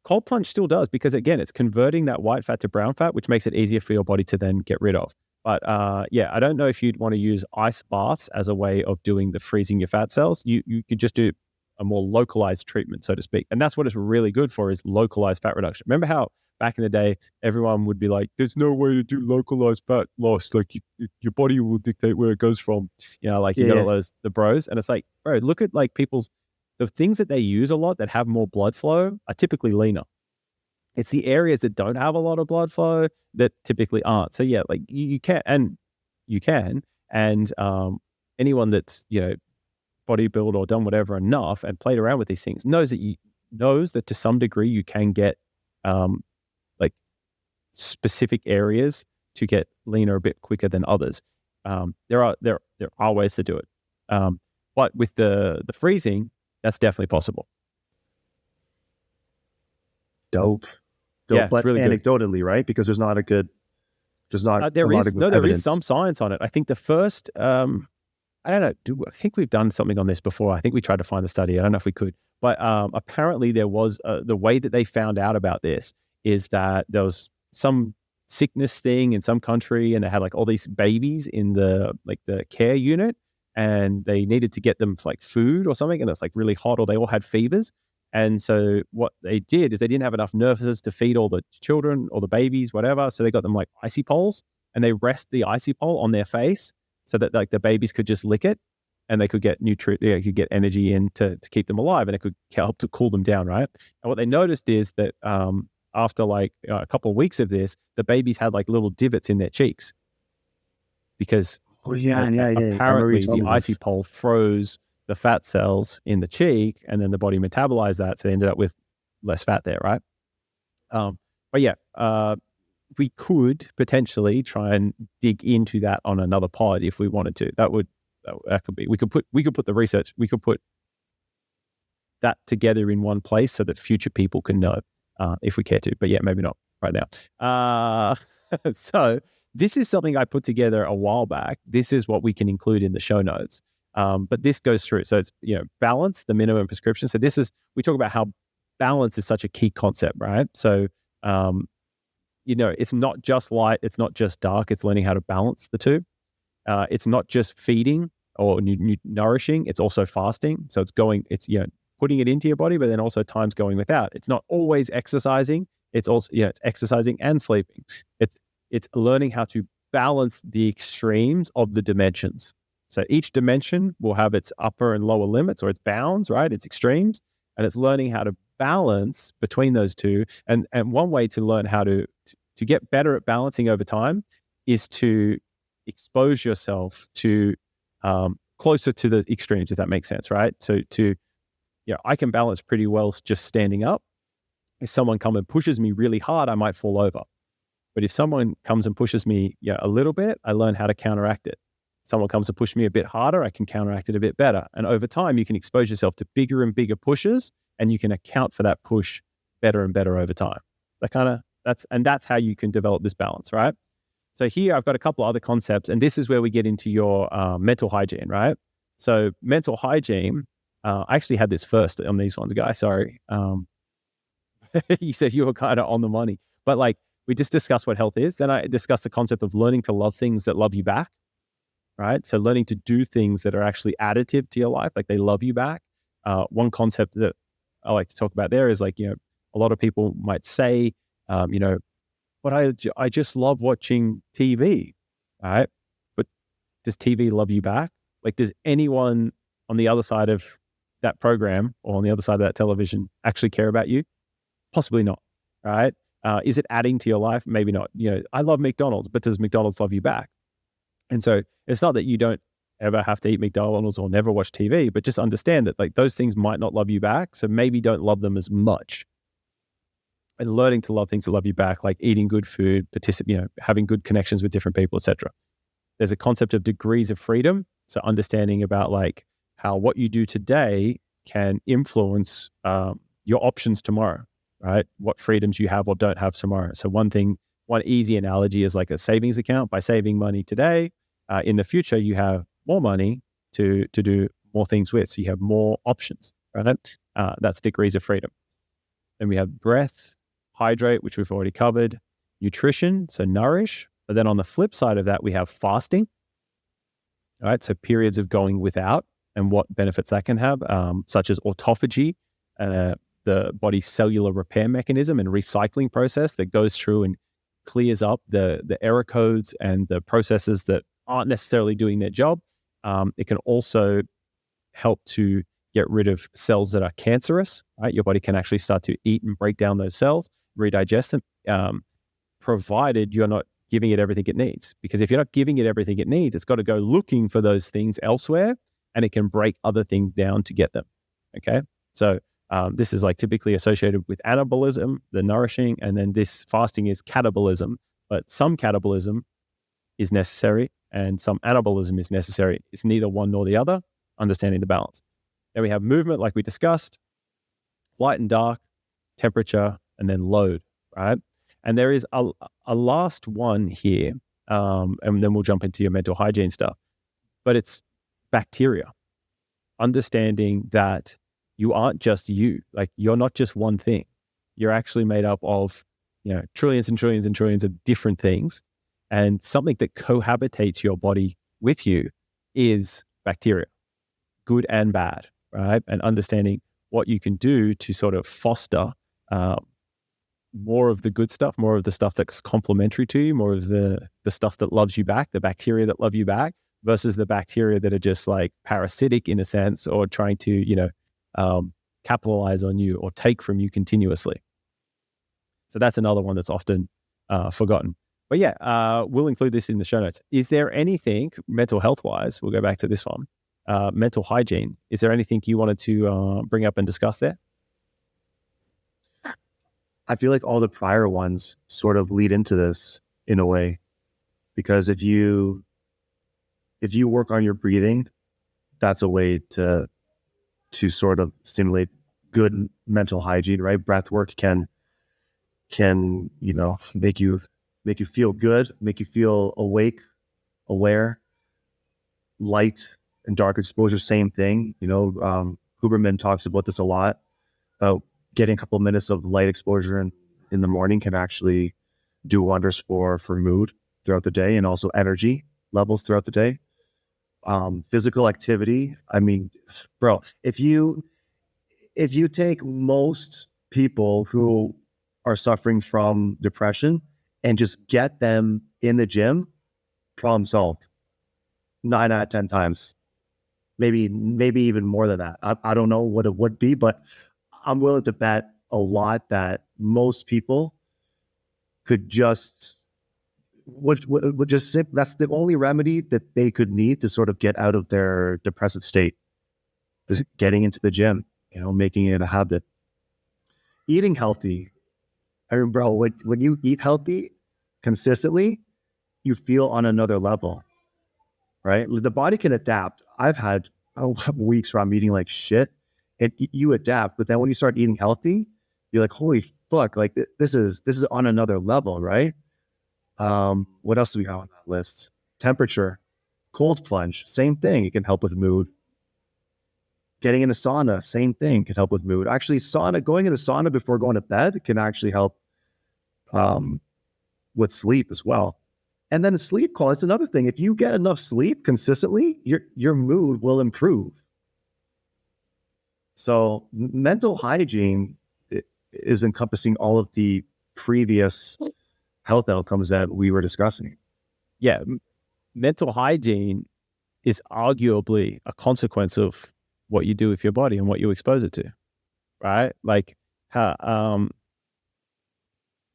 [SPEAKER 1] cold plunge still does, because again, it's converting that white fat to brown fat, which makes it easier for your body to then get rid of. But I don't know if you'd want to use ice baths as a way of doing the freezing your fat cells. You could just do a more localized treatment, so to speak. And that's what it's really good for, is localized fat reduction. Remember how back in the day, everyone would be like, there's no way to do localized fat loss. Like your body will dictate where it goes from, you know, like you got all those, the bros. And it's like, bro, look at like the things that they use a lot that have more blood flow are typically leaner. It's the areas that don't have a lot of blood flow that typically aren't. So yeah, like you can. And anyone that's, you know, bodybuild or done whatever enough and played around with these things knows that to some degree you can get like specific areas to get leaner a bit quicker than others. There are ways to do it. But with the freezing, that's definitely possible.
[SPEAKER 2] Dope.
[SPEAKER 1] Yeah,
[SPEAKER 2] but
[SPEAKER 1] really
[SPEAKER 2] anecdotally,
[SPEAKER 1] good.
[SPEAKER 2] Right? Because there
[SPEAKER 1] is some science on it. I think the first, I don't know, I think we've done something on this before. I think we tried to find the study. I don't know if we could, but apparently there was, the way that they found out about this is that there was some sickness thing in some country, and they had like all these babies in the care unit, and they needed to get them like food or something, and it's like really hot, or they all had fevers. And so what they did is they didn't have enough nurses to feed all the children or the babies, whatever. So they got them like icy poles, and they rest the icy pole on their face so that like the babies could just lick it, and they could get could get energy in to keep them alive, and it could help to cool them down, right? And what they noticed is that after like a couple of weeks of this, the babies had like little divots in their cheeks, because apparently the icy pole froze the fat cells in the cheek, and then the body metabolized that, so they ended up with less fat there, right? We could potentially try and dig into that on another pod if we wanted to. That could be. We could put the research. We could put that together in one place so that future people can know if we care to. But yeah, maybe not right now. So this is something I put together a while back. This is what we can include in the show notes. But this goes through. So it's, you know, balance, the minimum prescription. So we talk about how balance is such a key concept, right? So, you know, it's not just light, it's not just dark, it's learning how to balance the two. It's not just feeding or nourishing, it's also fasting. So it's, you know, putting it into your body, but then also times going without. It's not always exercising. It's also, you know, it's exercising and sleeping. It's learning how to balance the extremes of the dimensions. So each dimension will have its upper and lower limits, or its bounds, right? Its extremes. And it's learning how to balance between those two. And one way to learn how to get better at balancing over time is to expose yourself to closer to the extremes, if that makes sense, right? So I can balance pretty well just standing up. If someone comes and pushes me really hard, I might fall over. But if someone comes and pushes me a little bit, I learn how to counteract it. Someone comes to push me a bit harder, I can counteract it a bit better. And over time, you can expose yourself to bigger and bigger pushes, and you can account for that push better and better over time. That's how you can develop this balance, right? So here I've got a couple other concepts, and this is where we get into your mental hygiene, right? So mental hygiene, I actually had this first on these ones, guys. Sorry. You said you were kind of on the money, but like we just discussed what health is. Then I discussed the concept of learning to love things that love you back. Right? So learning to do things that are actually additive to your life, like they love you back. One concept that I like to talk about there is like, you know, a lot of people might say, you know, but I just love watching TV, right? But does TV love you back? Like, does anyone on the other side of that program or on the other side of that television actually care about you? Possibly not, right? Is it adding to your life? Maybe not. You know, I love McDonald's, but does McDonald's love you back? And so it's not that you don't ever have to eat McDonald's or never watch TV, but just understand that like those things might not love you back. So maybe don't love them as much. And learning to love things that love you back, like eating good food, having good connections with different people, etc. There's a concept of degrees of freedom. So understanding about like how what you do today can influence your options tomorrow, right? What freedoms you have or don't have tomorrow. So one easy analogy is like a savings account. By saving money today, in the future, you have more money to do more things with. So you have more options, right? That's degrees of freedom. Then we have breath, hydrate, which we've already covered, nutrition, so nourish. But then on the flip side of that, we have fasting, all right? So periods of going without and what benefits that can have, such as autophagy, the body's cellular repair mechanism and recycling process that goes through and clears up the error codes and the processes that aren't necessarily doing their job. It can also help to get rid of cells that are cancerous, right? Your body can actually start to eat and break down those cells, redigest them, provided you're not giving it everything it needs. Because if you're not giving it everything it needs, it's got to go looking for those things elsewhere, and it can break other things down to get them, okay? So this is like typically associated with anabolism, the nourishing, and then this fasting is catabolism, but some catabolism is necessary and some anabolism is necessary. It's neither one nor the other, understanding the balance. Then we have movement, like we discussed, light and dark, temperature, and then load, right? And there is a last one here, and then we'll jump into your mental hygiene stuff, but it's bacteria. Understanding that you aren't just you, like you're not just one thing. You're actually made up of, trillions and trillions and trillions of different things. And something that cohabitates your body with you is bacteria, good and bad, right? And understanding what you can do to sort of foster more of the good stuff, more of the stuff that's complementary to you, more of the stuff that loves you back, the bacteria that love you back, versus the bacteria that are just like parasitic in a sense, or trying to, capitalize on you or take from you continuously. So that's another one that's often forgotten. But yeah, we'll include this in the show notes. Is there anything mental health wise, we'll go back to this one, mental hygiene, is there anything you wanted to bring up and discuss there?
[SPEAKER 2] I feel like all the prior ones sort of lead into this in a way, because if you work on your breathing, that's a way to sort of stimulate good mental hygiene, right? Breath work can make you feel good, make you feel awake, aware. Light and dark exposure, same thing. Huberman talks about this a lot, about getting a couple of minutes of light exposure in the morning can actually do wonders for mood throughout the day, and also energy levels throughout the day. Physical activity. I mean, bro, if you take most people who are suffering from depression and just get them in the gym, problem solved. 9 out of 10 times, maybe even more than that. I don't know what it would be, but I'm willing to bet a lot that most people could just would just that's the only remedy that they could need to sort of get out of their depressive state, is getting into the gym, making it a habit. Eating healthy. I mean, bro, when you eat healthy consistently, you feel on another level, right? The body can adapt. I've had weeks where I'm eating like shit, and you adapt, but then when you start eating healthy, you're like, holy fuck, like this is on another level, right? What else do we have on that list? Temperature, cold plunge, same thing. It can help with mood. Getting in a sauna, same thing, can help with mood. Actually, going in the sauna before going to bed can actually help with sleep as well. And then sleep quality, it's another thing. If you get enough sleep consistently, your mood will improve. So mental hygiene is encompassing all of the previous health outcomes that we were discussing.
[SPEAKER 1] Yeah. Mental hygiene is arguably a consequence of what you do with your body and what you expose it to, right? Like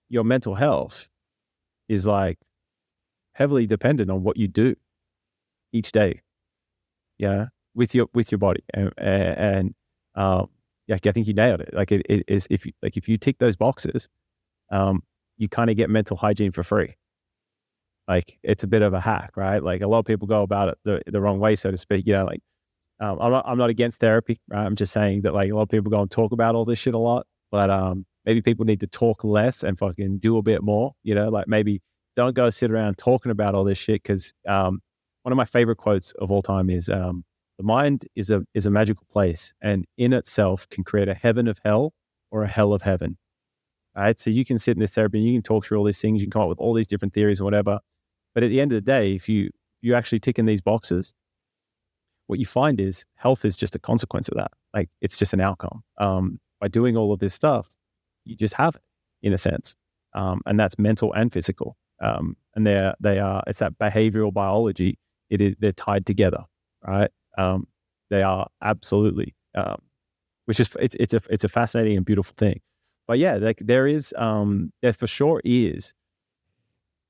[SPEAKER 1] your mental health is like heavily dependent on what you do each day, with your body. And I think you nailed it. Like it is, if you tick those boxes, you kind of get mental hygiene for free. Like it's a bit of a hack, right? Like a lot of people go about it the wrong way, so to speak. Like I'm not against therapy, right? I'm just saying that like a lot of people go and talk about all this shit a lot, but maybe people need to talk less and fucking do a bit more, like maybe don't go sit around talking about all this shit. Cause one of my favorite quotes of all time is the mind is a magical place and in itself can create a heaven of hell or a hell of heaven. Right. So you can sit in this therapy and you can talk through all these things, you can come up with all these different theories or whatever. But at the end of the day, if you actually tick in these boxes, what you find is health is just a consequence of that. Like it's just an outcome. By doing all of this stuff, you just have it in a sense. And that's mental and physical. And it's that behavioral biology. They're tied together, right? They are absolutely, which is, it's a fascinating and beautiful thing. But yeah, like there for sure is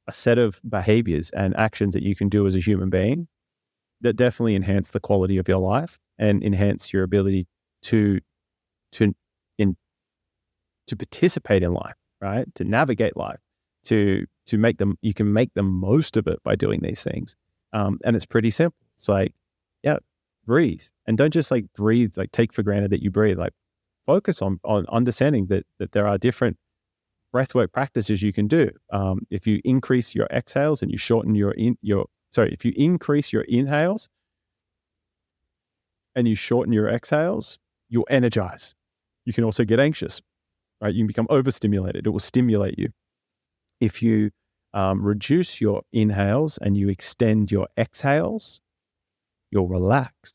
[SPEAKER 1] a set of behaviors and actions that you can do as a human being that definitely enhance the quality of your life and enhance your ability to participate in life, right? To navigate life, to make them, you can make the most of it by doing these things. And it's pretty simple. It's like, yeah, breathe. And don't just like breathe, like take for granted that you breathe, like focus on understanding that there are different breathwork practices you can do. If you increase your exhales and you shorten if you increase your inhales and you shorten your exhales, you'll energize. You can also get anxious, right? You can become overstimulated. It will stimulate you. If you reduce your inhales and you extend your exhales, you'll relax,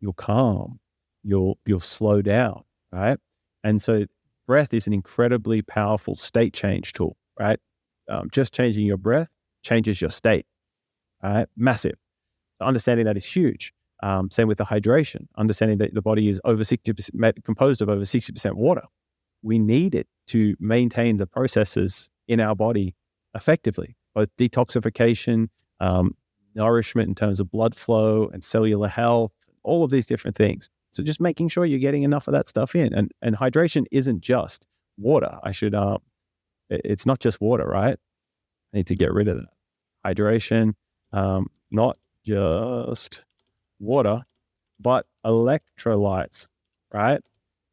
[SPEAKER 1] you'll calm, you'll slow down, right? And so breath is an incredibly powerful state change tool, right? Just changing your breath changes your state, right? Massive. So understanding that is huge. Same with the hydration, understanding that the body is composed of over 60% water. We need it to maintain the processes in our body effectively, both detoxification, nourishment in terms of blood flow and cellular health, all of these different things. So just making sure you're getting enough of that stuff in. And hydration isn't just water. It's not just water, right? I need to get rid of that. Hydration, not just water, but electrolytes, right?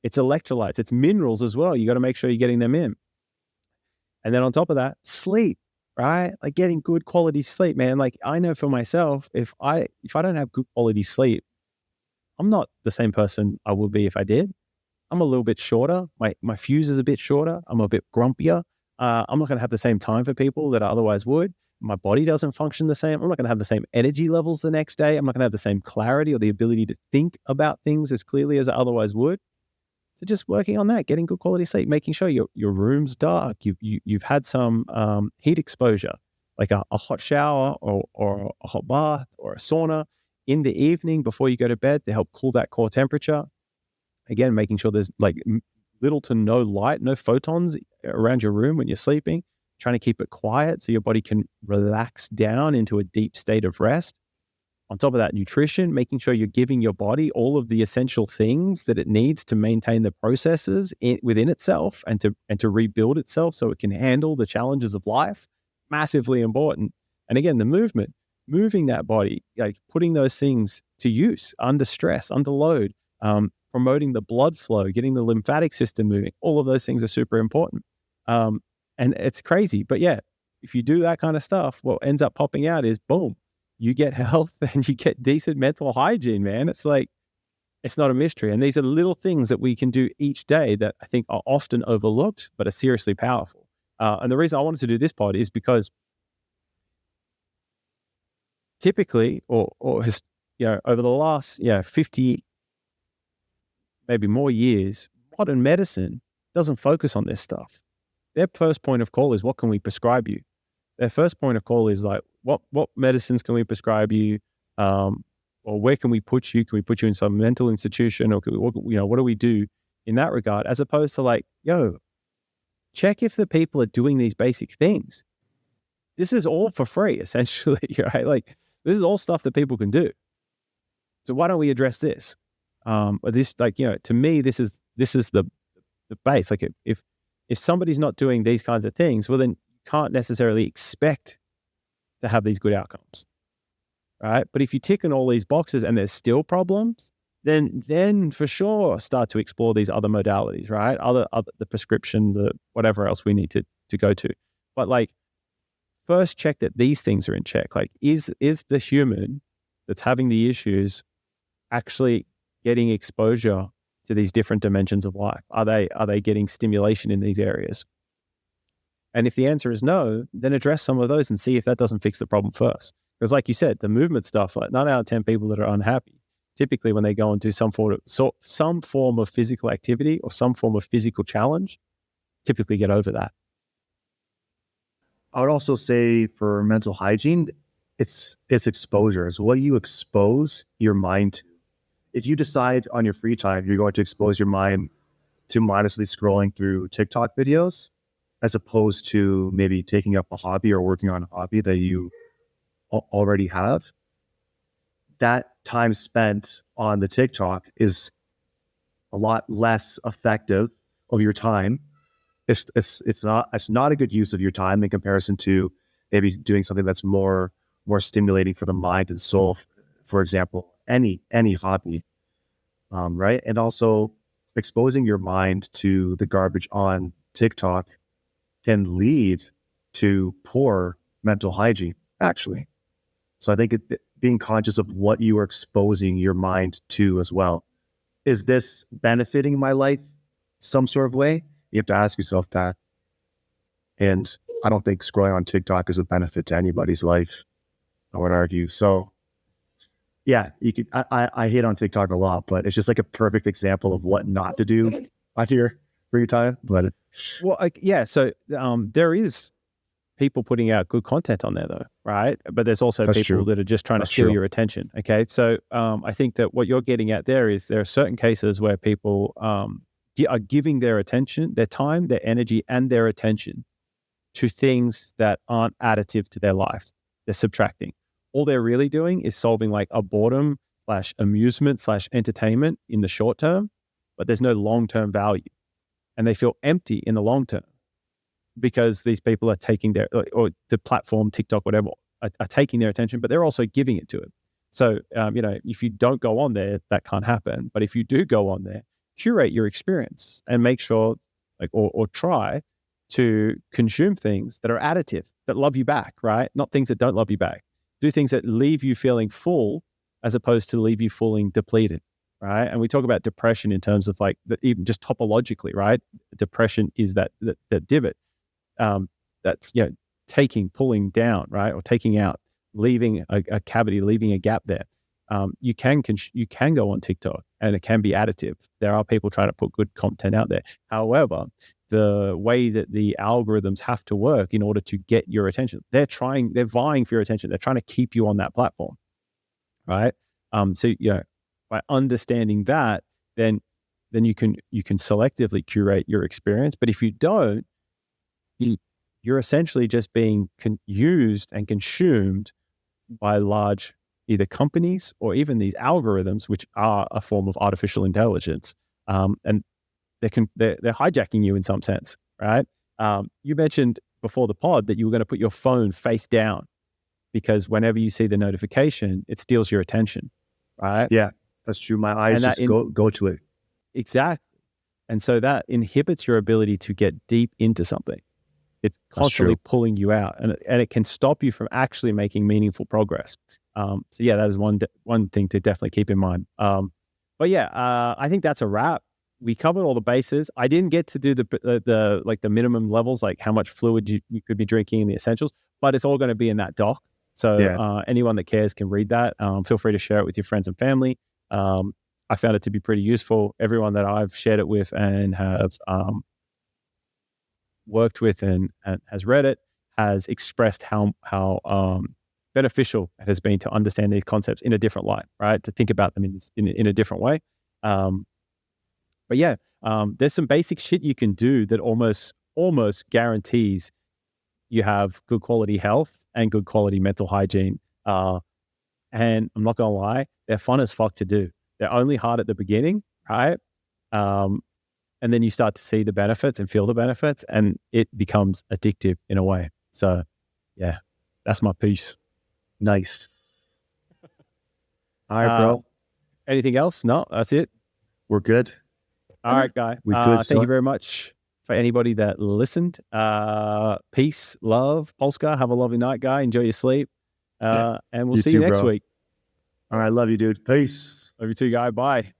[SPEAKER 1] It's electrolytes, it's minerals as well. You got to make sure you're getting them in. And then on top of that, sleep, right? Like getting good quality sleep, man. Like I know for myself, if I don't have good quality sleep, I'm not the same person I would be if I did. I'm a little bit shorter. My fuse is a bit shorter. I'm a bit grumpier. I'm not going to have the same time for people that I otherwise would. My body doesn't function the same. I'm not going to have the same energy levels the next day. I'm not going to have the same clarity or the ability to think about things as clearly as I otherwise would. So just working on that, getting good quality sleep, making sure your room's dark. You've had some heat exposure, like a hot shower or a hot bath or a sauna in the evening before you go to bed to help cool that core temperature. Again, making sure there's like little to no light, no photons around your room when you're sleeping, trying to keep it quiet so your body can relax down into a deep state of rest. On top of that, nutrition, making sure you're giving your body all of the essential things that it needs to maintain the processes within itself and to rebuild itself so it can handle the challenges of life. Massively important. And again, the moving that body, like putting those things to use under stress, under load, promoting the blood flow, getting the lymphatic system moving. All of those things are super important. And it's crazy. But yeah, if you do that kind of stuff, what ends up popping out is boom, you get health and you get decent mental hygiene, man. It's like, it's not a mystery. And these are little things that we can do each day that I think are often overlooked, but are seriously powerful. And the reason I wanted to do this pod is because typically, over the last 50, maybe more years, modern medicine doesn't focus on this stuff. Their first point of call is, what can we prescribe you? Their first point of call is like, what medicines can we prescribe you? Or where can we put you? Can we put you in some mental institution? Or what do we do in that regard? As opposed to like, check if the people are doing these basic things. This is all for free, essentially, right? Like, this is all stuff that people can do. So why don't we address this? To me, this is the base. Like if somebody's not doing these kinds of things, well, then you can't necessarily expect to have these good outcomes. right? But if you tick in all these boxes and there's still problems, then for sure start to explore these other modalities, right? Other the prescription, the whatever else we need to go to. But like, first check that these things are in check. Like, is the human that's having the issues actually getting exposure to these different dimensions of life? Are they getting stimulation in these areas? And if the answer is no, then address some of those and see if that doesn't fix the problem first. Because like you said, the movement stuff, like 9 out of 10 people that are unhappy, typically when they go into some form of physical activity or some form of physical challenge, typically get over that.
[SPEAKER 2] I would also say for mental hygiene, it's exposure. It's what you expose your mind to. If you decide on your free time, you're going to expose your mind to mindlessly scrolling through TikTok videos, as opposed to maybe taking up a hobby or working on a hobby that you already have, that time spent on the TikTok is a lot less effective of your time. It's not a good use of your time in comparison to maybe doing something that's more stimulating for the mind and soul. For example, any hobby, right? And also exposing your mind to the garbage on TikTok can lead to poor mental hygiene, actually. So I think being conscious of what you are exposing your mind to as well. Is this benefiting my life some sort of way? You have to ask yourself that. And I don't think scrolling on TikTok is a benefit to anybody's life, I would argue. So yeah, you could. I hate on TikTok a lot, but it's just like a perfect example of what not to do on your free time. But
[SPEAKER 1] so there is people putting out good content on there though, right? But there's also people that are just trying to steal your attention. Okay. So I think that what you're getting at there is there are certain cases where people are giving their attention, their time, their energy, and their attention to things that aren't additive to their life. They're subtracting. All they're really doing is solving like a boredom / amusement / entertainment in the short term, but there's no long-term value. And they feel empty in the long term, because these people are taking or the platform, TikTok, whatever, are taking their attention, but they're also giving it to it. So, if you don't go on there, that can't happen. But if you do go on there, curate your experience and make sure, or try to consume things that are additive, that love you back, right? Not things that don't love you back. Do things that leave you feeling full as opposed to leave you feeling depleted, right? And we talk about depression in terms of even just topologically, right? Depression is that divot. That's pulling down, right, or taking out, leaving a cavity, leaving a gap there. You can go on TikTok and it can be additive. There are people trying to put good content out there. However, the way that the algorithms have to work in order to get your attention, they're vying for your attention. They're trying to keep you on that platform, right? So by understanding that, then you can selectively curate your experience. But if you don't, you're essentially just being used and consumed by large either companies or even these algorithms, which are a form of artificial intelligence, and they're hijacking you in some sense, right? You mentioned before the pod that you were going to put your phone face down because whenever you see the notification, it steals your attention, right?
[SPEAKER 2] Yeah, that's true. My eyes just go to it.
[SPEAKER 1] Exactly. And so that inhibits your ability to get deep into something. It's constantly pulling you out, and it can stop you from actually making meaningful progress. So yeah, that is one thing to definitely keep in mind. But yeah, I think that's a wrap. We covered all the bases. I didn't get to do the minimum levels, like how much fluid you could be drinking and the essentials, but it's all going to be in that doc. So anyone that cares can read that. Feel free to share it with your friends and family. I found it to be pretty useful. Everyone that I've shared it with and have worked with and has read it has expressed how beneficial it has been to understand these concepts in a different light, right? To think about them in a different way. But yeah, there's some basic shit you can do that almost guarantees you have good quality health and good quality mental hygiene. And I'm not gonna lie, they're fun as fuck to do. They're only hard at the beginning, right? And then you start to see the benefits and feel the benefits, and it becomes addictive in a way. So yeah, that's my piece.
[SPEAKER 2] Nice. All right, bro.
[SPEAKER 1] Anything else? No, that's it.
[SPEAKER 2] We're good.
[SPEAKER 1] All right, Guy.
[SPEAKER 2] We good,
[SPEAKER 1] thank you very much for anybody that listened. Peace, love, Polska. Have a lovely night, Guy. Enjoy your sleep. And we'll see you next week.
[SPEAKER 2] All right. Love you, dude. Peace.
[SPEAKER 1] Love you too, Guy. Bye.